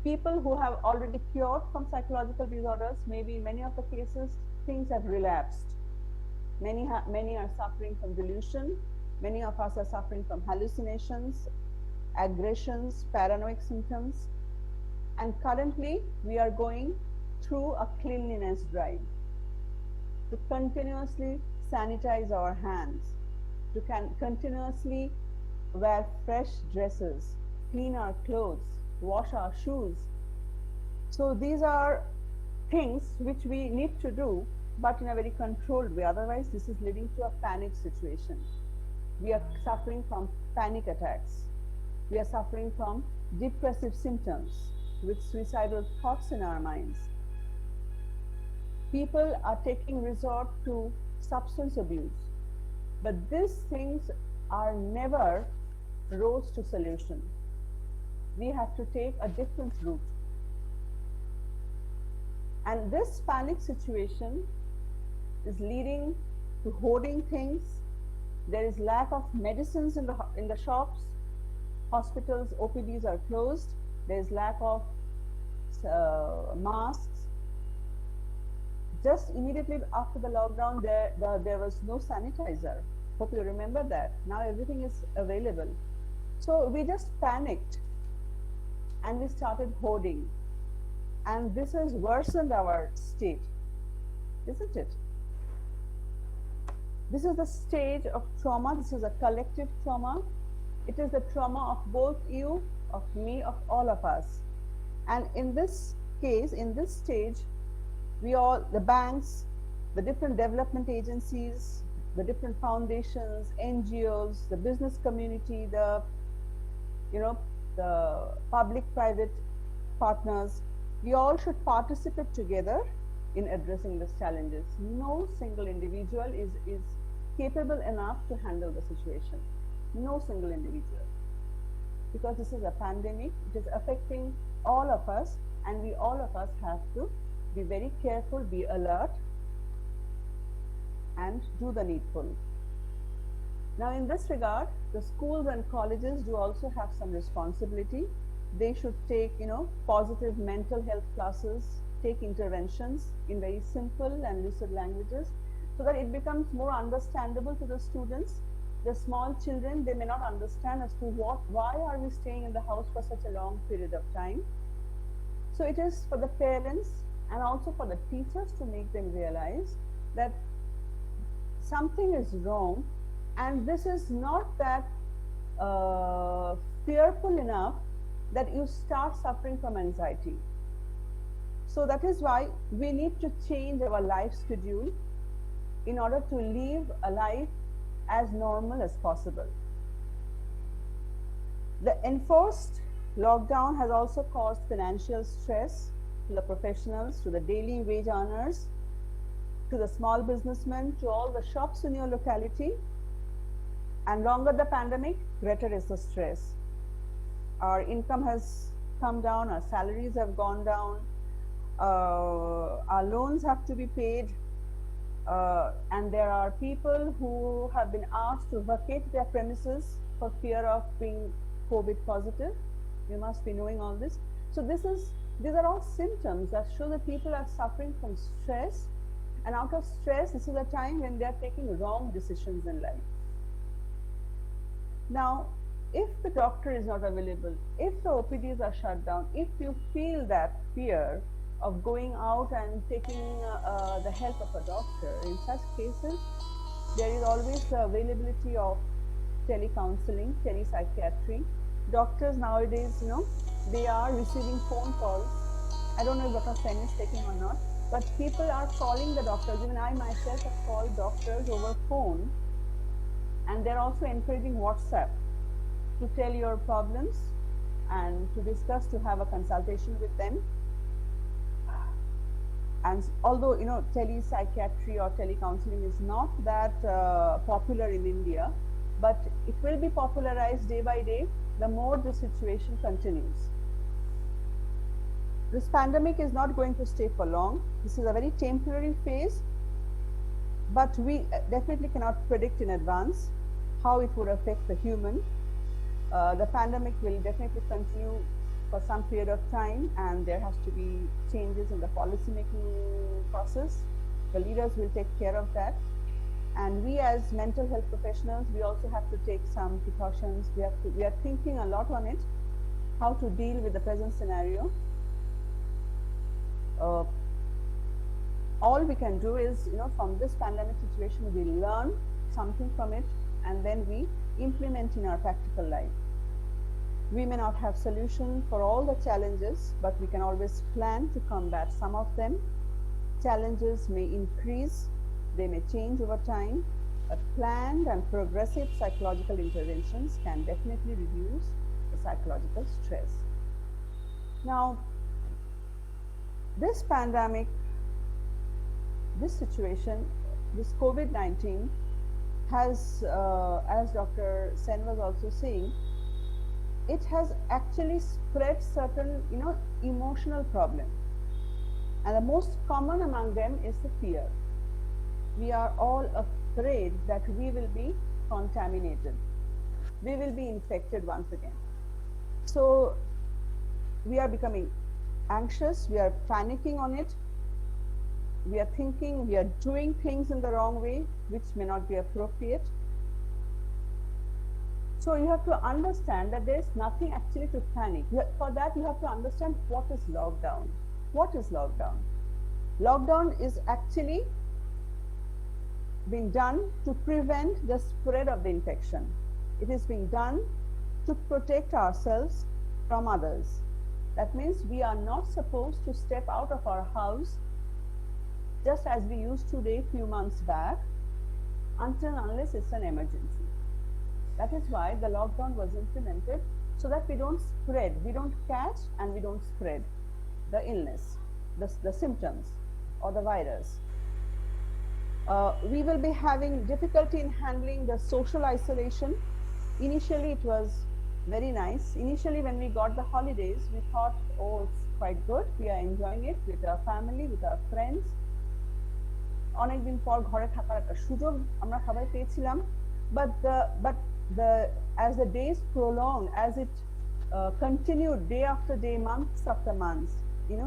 People who have already cured from psychological disorders, maybe in many of the cases, things have relapsed. Many are suffering from delusion. Many of us are suffering from hallucinations, aggressions, paranoid symptoms. And currently, we are going through a cleanliness drive to continuously sanitize our hands, to continuously wear fresh dresses, clean our clothes, wash our shoes. So these are things which we need to do, but in a very controlled way. Otherwise, this is leading to a panic situation. We are suffering from panic attacks. We are suffering from depressive symptoms with suicidal thoughts in our minds. People are taking resort to substance abuse, but these things are never roads to solution. We have to take a different route. And this panic situation is leading to hoarding things. There is lack of medicines in the shops. Hospitals, OPDs are closed. There is lack of masks. Just immediately after the lockdown, there was no sanitizer. Hope you remember that. Now everything is available. So we just panicked and we started hoarding. And this has worsened our state, isn't it? This is the stage of trauma. This is a collective trauma. It is the trauma of both you, of me, of all of us. And in this case, in this stage, we all, the banks, the different development agencies, the different foundations, NGOs, the business community, the, the public-private partners, we all should participate together in addressing these challenges. No single individual is capable enough to handle the situation. No single individual. Because this is a pandemic, it is affecting all of us, and we all of us have to be very careful, be alert, and do the needful. Now, in this regard, the schools and colleges do also have some responsibility. They should take, positive mental health classes, take interventions in very simple and lucid languages, so that it becomes more understandable to the students. The small children, they may not understand as to why are we staying in the house for such a long period of time. So it is for the parents and also for the teachers to make them realize that something is wrong, and this is not that fearful enough that you start suffering from anxiety. So that is why we need to change our life schedule in order to live a life as normal as possible. The enforced lockdown has also caused financial stress to the professionals, to the daily wage earners, to the small businessmen, to all the shops in your locality. And longer the pandemic, greater is the stress. Our income has come down, our salaries have gone down, our loans have to be paid, and there are people who have been asked to vacate their premises for fear of being COVID positive. You must be knowing all this. So these are all symptoms that show that people are suffering from stress, and out of stress, this is a time when they are taking wrong decisions in life. Now, if the doctor is not available, if the OPDs are shut down, if you feel that fear of going out and taking the help of a doctor, in such cases, there is always the availability of telecounseling, telepsychiatry. Doctors nowadays, they are receiving phone calls. I don't know if Dr. Sen is taking or not, but people are calling the doctors. Even I myself have called doctors over phone, and they're also encouraging WhatsApp to tell your problems and to discuss, to have a consultation with them. And although, telepsychiatry or telecounseling is not that popular in India, but it will be popularized day by day the more the situation continues. This pandemic is not going to stay for long. This is a very temporary phase, but we definitely cannot predict in advance how it would affect the human. The pandemic will definitely continue for some period of time, and there has to be changes in the policy making process. The leaders will take care of that. And we as mental health professionals, we also have to take some precautions. We are thinking a lot on it, how to deal with the present scenario. All we can do is, from this pandemic situation, we learn something from it, and then we implement in our practical life. We may not have solution for all the challenges, but we can always plan to combat some of them. Challenges may increase, they may change over time, but planned and progressive psychological interventions can definitely reduce the psychological stress. Now, this pandemic, this situation, this COVID-19 has, as Dr. Sen was also saying, it has actually spread certain, emotional problems. And the most common among them is the fear. We are all afraid that we will be contaminated. We will be infected once again. So we are becoming anxious, we are panicking on it. We are thinking, we are doing things in the wrong way, which may not be appropriate. So you have to understand that there is nothing actually to panic. For that, you have to understand what is lockdown. What is lockdown? Lockdown is actually been done to prevent the spread of the infection. It is being done to protect ourselves from others. That means we are not supposed to step out of our house just as we used to do a few months back until unless it's an emergency. That is why the lockdown was implemented, so that we don't spread, we don't catch and we don't spread the illness, the symptoms or the virus. We will be having difficulty in handling the social isolation. Initially, it was very nice. Initially, when we got the holidays, we thought, oh, it's quite good. We are enjoying it with our family, with our friends. অনেকদিন পর ঘরে থাকার একটা সুযোগ আমরা সবাই পেয়েছিলাম, but as the days prolonged, as it continued day after day, months after months,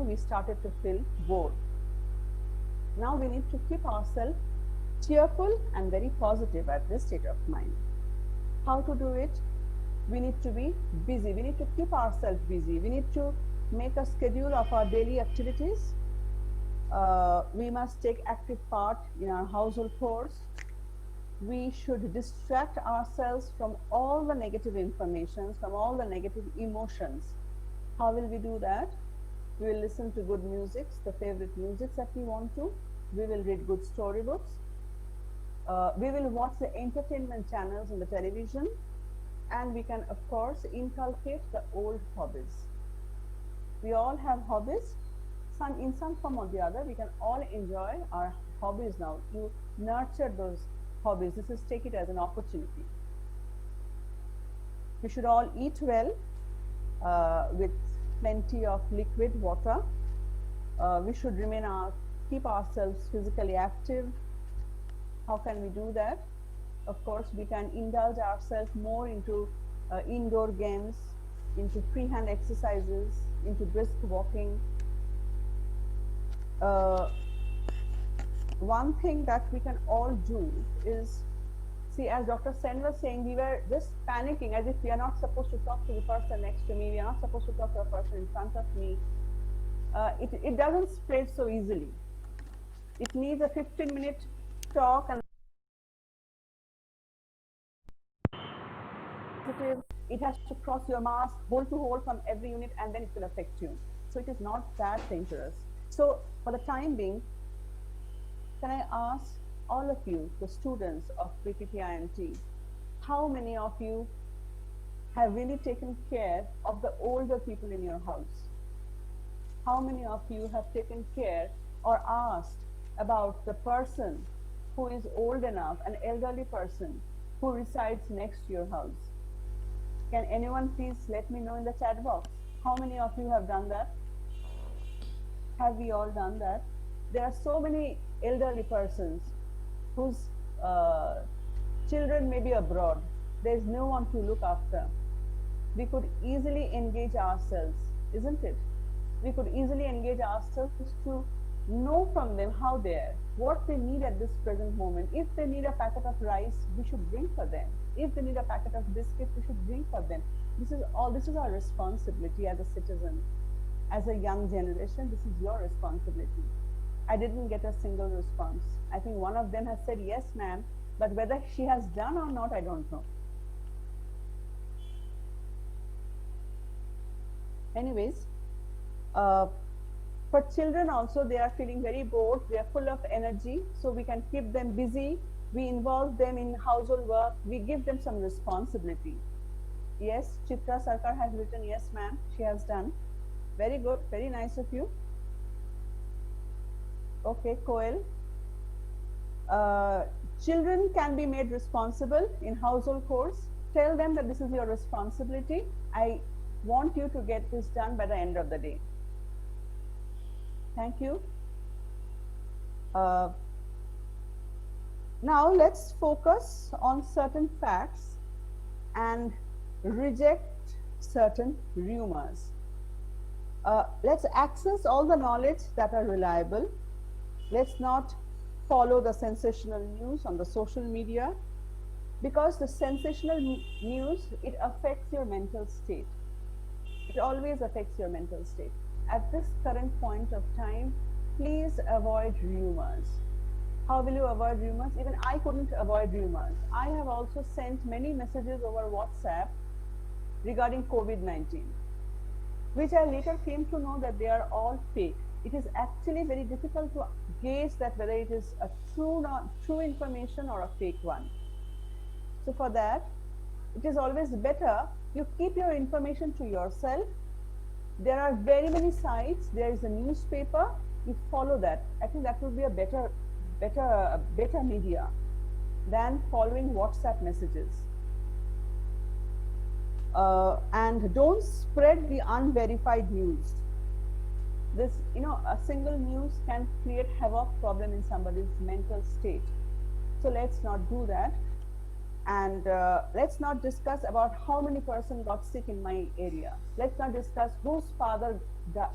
we started to feel bored. Now we need to keep ourselves cheerful and very positive at this state of mind. How to do it? We need to be busy. We need to keep ourselves busy. We need to make a schedule of our daily activities. We must take active part in our household chores. We should distract ourselves from all the negative information, from all the negative emotions. How will we do that? We will listen to good music, the favorite music that we want to. We will read good storybooks. We will watch the entertainment channels on the television. And we can, of course, inculcate the old hobbies. We all have hobbies. In some form or the other, we can all enjoy our hobbies now, to nurture those hobbies. This is, take it as an opportunity. We should all eat well with plenty of liquid water. We should keep ourselves physically active. How can we do that? Of course, we can indulge ourselves more into indoor games, into freehand exercises, into brisk walking. One thing that we can all do is, see, as Dr. Sen was saying, we were just panicking as if we are not supposed to talk to the person next to me, we are not supposed to talk to a person in front of me. It doesn't spread so easily. It needs a 15-minute talk, and it has to cross your mask, hole to hole from every unit, and then it will affect you. So it is not that dangerous. So for the time being, can I ask all of you, the students of BPPIMT, how many of you have really taken care of the older people in your house? How many of you have taken care or asked about the person who is old enough, an elderly person who resides next to your house? Can anyone please let me know in the chat box? How many of you have done that? Have we all done that? There are so many elderly persons whose children may be abroad. There is no one to look after. We could easily engage ourselves, isn't it? We could easily engage ourselves to know from them how they are, what they need at this present moment. If they need a packet of rice, we should bring for them. If they need a packet of biscuits, we should bring for them. This is our responsibility as a citizen. As a young generation, this is your responsibility. I didn't get a single response. I think one of them has said, yes, ma'am, but whether she has done or not, I don't know. Anyways, for children also, they are feeling very bored. They are full of energy, so we can keep them busy. We involve them in household work. We give them some responsibility. Yes, Chitra Sarkar has written, yes, ma'am, she has done. Very good, very nice of you. Okay, Koel. Children can be made responsible in household chores. Tell them that this is your responsibility. I want you to get this done by the end of the day. Thank you. Now let's focus on certain facts and reject certain rumors. Let's access all the knowledge that are reliable. Let's not follow the sensational news on the social media, because the sensational news, it affects your mental state. It always affects your mental state. At this current point of time, please avoid rumors. How will you avoid rumors? Even I couldn't avoid rumors. I have also sent many messages over WhatsApp regarding COVID-19, which I later came to know that they are all fake. It is actually very difficult to gauge that whether it is a true information or a fake one. So for that, it is always better you keep your information to yourself. There are very many sites. There is a newspaper. You follow that. I think that would be a better media than following WhatsApp messages. And don't spread the unverified news. This, a single news can create havoc problem in somebody's mental state. So let's not do that. And let's not discuss about how many person got sick in my area. Let's not discuss whose father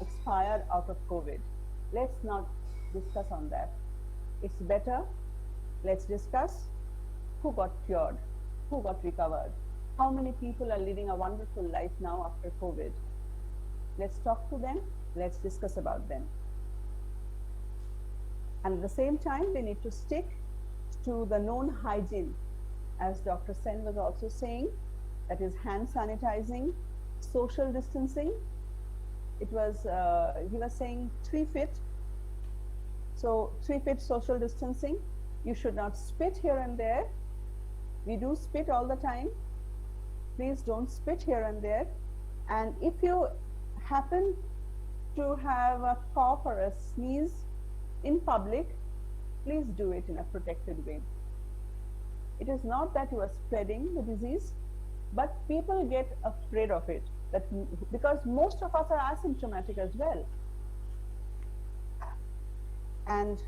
expired out of COVID. Let's not discuss on that. It's better, let's discuss who got cured, who got recovered, how many people are living a wonderful life now after COVID. Let's talk to them, let's discuss about them. And at the same time, we need to stick to the known hygiene, as Dr. Sen was also saying, that is hand sanitizing, social distancing. It was, he was saying 3 feet. So 3 feet social distancing. You should not spit here and there. We do spit all the time. Please don't spit here and there. And if you happen to have a cough or a sneeze in public, please do it in a protected way. It is not that you are spreading the disease, but people get afraid of it, because most of us are asymptomatic as well. And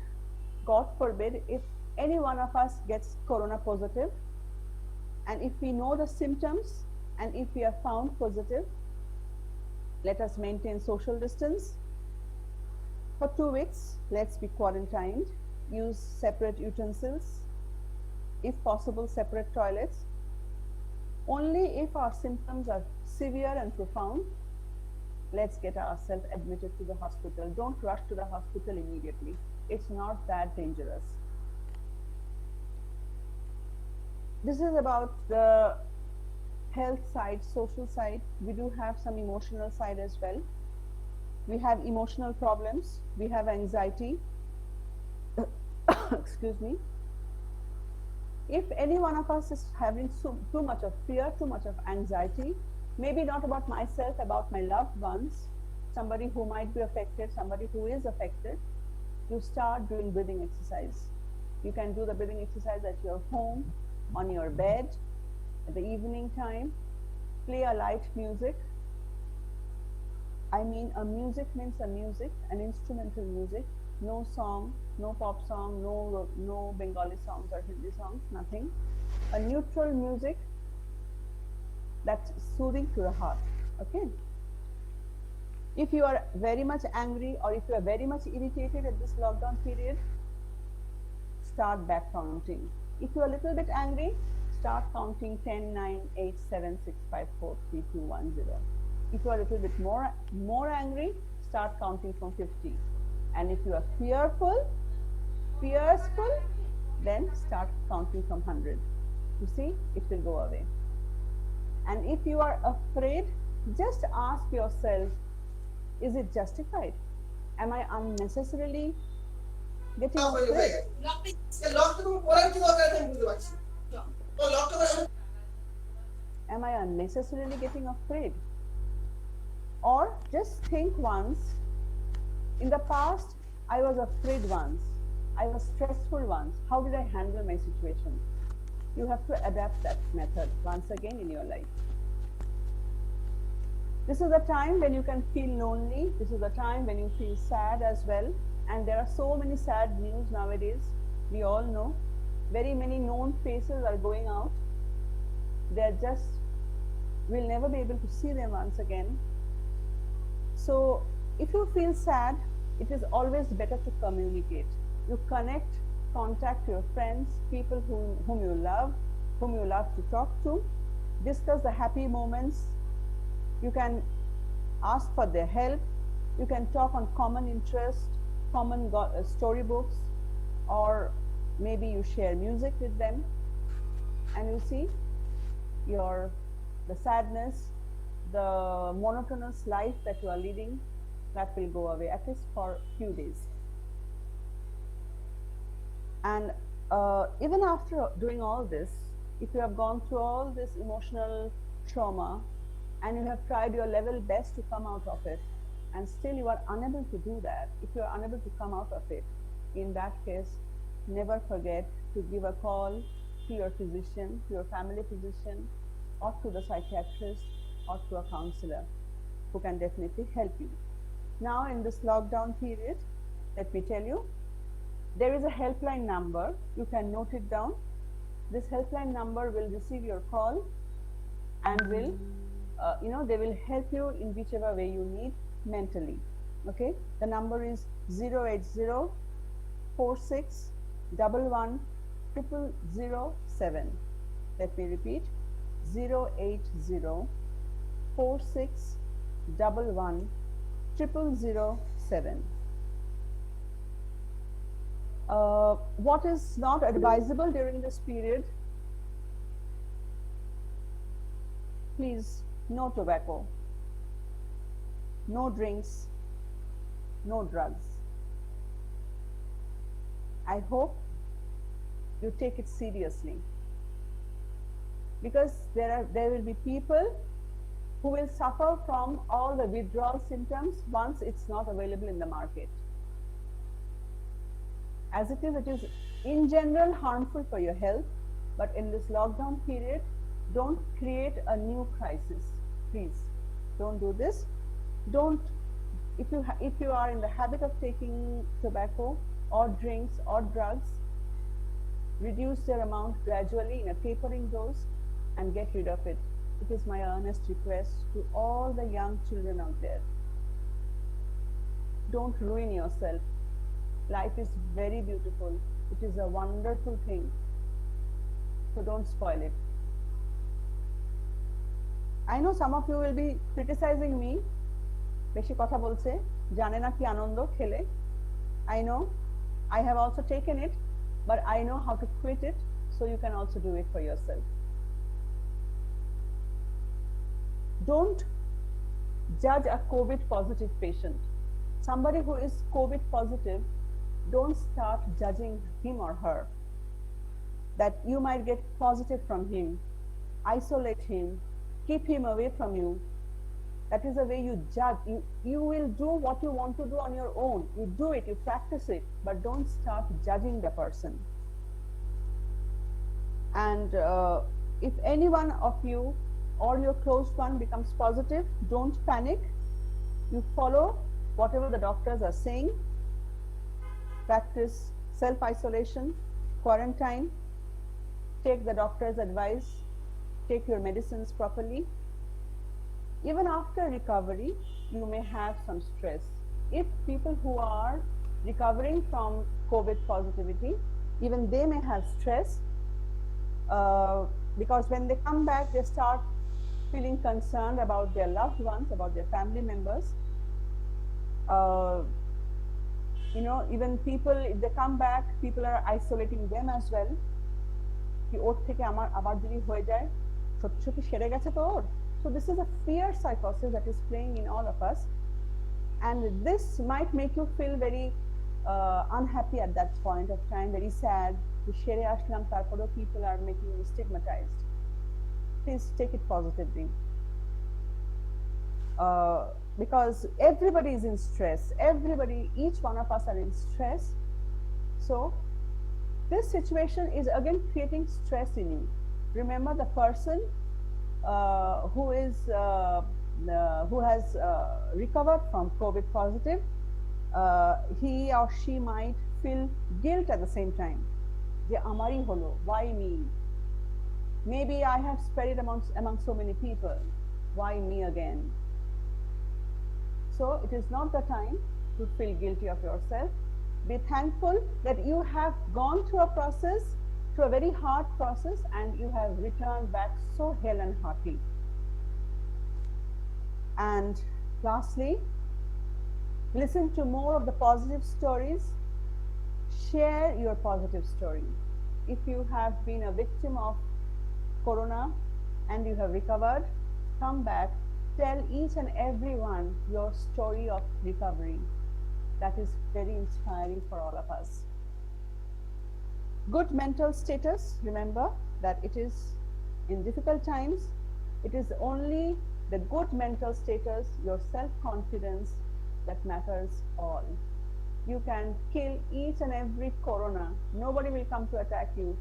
God forbid, if any one of us gets corona positive, and if we know the symptoms, and if we are found positive, let us maintain social distance. For 2 weeks, let's be quarantined, use separate utensils, if possible, separate toilets. Only if our symptoms are severe and profound, let's get ourselves admitted to the hospital. Don't rush to the hospital immediately. It's not that dangerous. This is about the health side, social side. We do have some emotional side as well. We have emotional problems. We have anxiety. Excuse me. If any one of us is having too much of fear, too much of anxiety, maybe not about myself, about my loved ones, somebody who might be affected, somebody who is affected, you start doing breathing exercise. You can do the breathing exercise at your home, on your bed, at the evening time. Play a light music. I mean, a music means a music, an instrumental music. No song, no pop song, no Bengali songs or Hindi songs, nothing. A neutral music that's soothing to the heart, okay? If you are very much angry or if you are very much irritated at this lockdown period, start back counting. If you are a little bit angry, start counting 10, 9, 8, 7, 6, 5, 4, 3, 2, 1, 0. If you are a little bit more angry, start counting from 50. And if you are fearful, then start counting from 100. You see, it will go away. And if you are afraid, just ask yourself, is it justified? Am I unnecessarily getting afraid? Am I unnecessarily getting afraid? Or just think once, in the past, I was afraid once. I was stressful once. How did I handle my situation? You have to adapt that method once again in your life. This is the time when you can feel lonely. This is the time when you feel sad as well. And there are so many sad news nowadays. We all know. Very many known faces are going out. They're just, we'll never be able to see them once again. So if you feel sad, it is always better to communicate. You contact your friends, people whom you love to talk to, discuss the happy moments. You can ask for their help. You can talk on common interest, common storybooks, or maybe you share music with them, and you see the sadness, the monotonous life that you are leading, that will go away, at least for a few days. And even after doing all this, if you have gone through all this emotional trauma and you have tried your level best to come out of it, and still you are unable to do that, if you are unable to come out of it, in that case, never forget to give a call to your physician, to your family physician, or to the psychiatrist, or to a counselor who can definitely help you. Now, in this lockdown period, let me tell you, there is a helpline number. You can note it down. This helpline number will receive your call and will, they will help you in whichever way you need mentally. Okay, the number is 080 46 11 0007. Let me repeat, 080 46 11 0007. What is not advisable during this period? Please, no tobacco, no drinks, no drugs. I hope you take it seriously, because there will be people who will suffer from all the withdrawal symptoms once it's not available in the market. As it is in general harmful for your health, but in this lockdown period, don't create a new crisis. Please, don't do this. Don't, if you are in the habit of taking tobacco or drinks or drugs, reduce their amount gradually in a tapering dose and get rid of it. It is my earnest request to all the young children out there. Don't ruin yourself. Life is very beautiful. It is a wonderful thing. So don't spoil it. I know some of you will be criticizing me. বেশি কথা বলছে, জানে না কি আনন্দ খেলে. I know. I have also taken it, but I know how to quit it, so you can also do it for yourself. Don't judge a COVID positive patient. Somebody who is COVID positive, don't start judging him or her, that you might get positive from him. Isolate him, keep him away from you. That is the way you judge. You will do what you want to do on your own. You do it, you practice it, but don't start judging the person. And if any one of you or your close one becomes positive, don't panic. You follow whatever the doctors are saying. Practice self-isolation, quarantine, take the doctor's advice, take your medicines properly. Even after recovery, you may have some stress. If people who are recovering from COVID positivity, even they may have stress, because when they come back, they start feeling concerned about their loved ones, about their family members. Even people, if they come back, people are isolating them as well. So this is a fear psychosis that is playing in all of us, and this might make you feel very unhappy at that point of time, very sad. People are making you stigmatized. Please take it positively. Because everybody is in stress. Each one of us are in stress. So this situation is again creating stress in you. Remember, the person who has recovered from COVID positive, he or she might feel guilt at the same time. Why me? Maybe I have spread it among so many people. Why me again? So it is not the time to feel guilty of yourself. Be thankful that you have gone through a process, through a very hard process, and you have returned back so hale and hearty. And lastly, listen to more of the positive stories, Share your positive story. If you have been a victim of corona and you have recovered, come back, tell each and everyone your story of recovery. That is very inspiring for all of us. Good mental status, remember that it is in difficult times, it is only the good mental status, your self-confidence that matters all. You can kill each and every corona. Nobody will come to attack you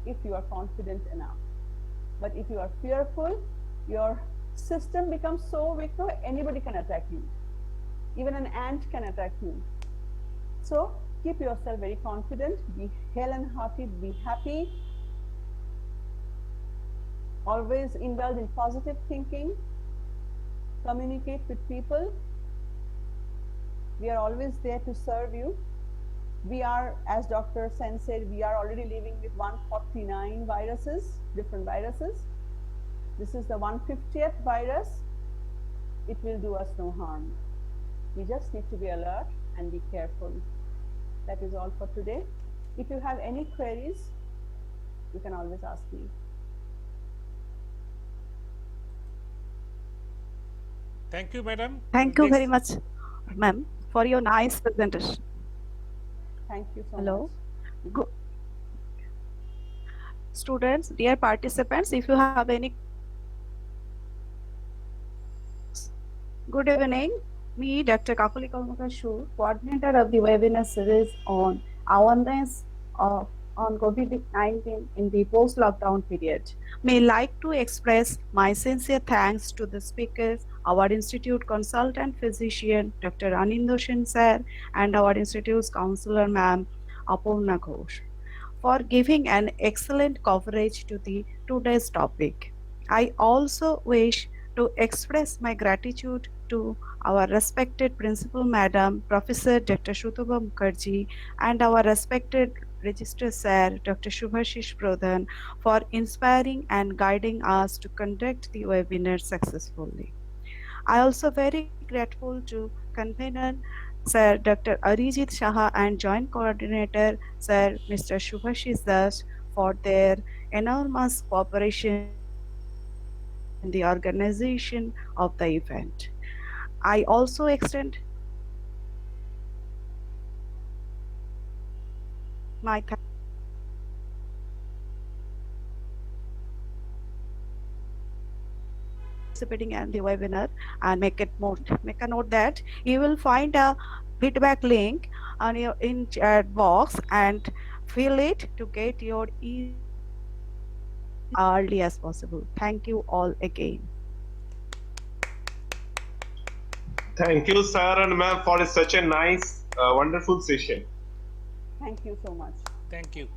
if you are confident enough. But if you are fearful, your system becomes so weak that anybody can attack you. Even an ant can attack you. So keep yourself very confident, be hale and hearty, be happy, always indulge in positive thinking, communicate with people. We are always there to serve you. We are, as Dr. Sen said, we are already living with 149 viruses, different viruses. This is the 150th virus. It will do us no harm. We just need to be alert and be careful. That is all for today. If you have any queries, you can always ask me. Thank you, madam. Thank you very much, ma'am, for your nice presentation. Thank you so Hello. much. Good. Students, dear participants, if you have any, good evening. Me, Dr. Kakuli Kalmakashu, coordinator of the webinar series on awareness of on COVID-19 in the post-lockdown period, may like to express my sincere thanks to the speakers, our institute consultant physician, Dr. Anindya Sen sir, and our institute's counselor, ma'am, Aparna Ghosh, for giving an excellent coverage to the today's topic. I also wish to express my gratitude to our respected Principal Madam, Professor Dr. Shutaba Mukherjee, and our respected Registrar Sir, Dr. Shubhashish Pradhan, for inspiring and guiding us to conduct the webinar successfully. I also very grateful to convener Sir Dr. Arijit Shaha and Joint Coordinator Sir Mr. Shubhashish Das for their enormous cooperation in the organization of the event. I also extend my participating in the webinar and make a note that you will find a feedback link on your in chat box and fill it to get your early as possible. Thank you all again. Thank you, sir and ma'am, for such a nice, wonderful session. Thank you so much. Thank you.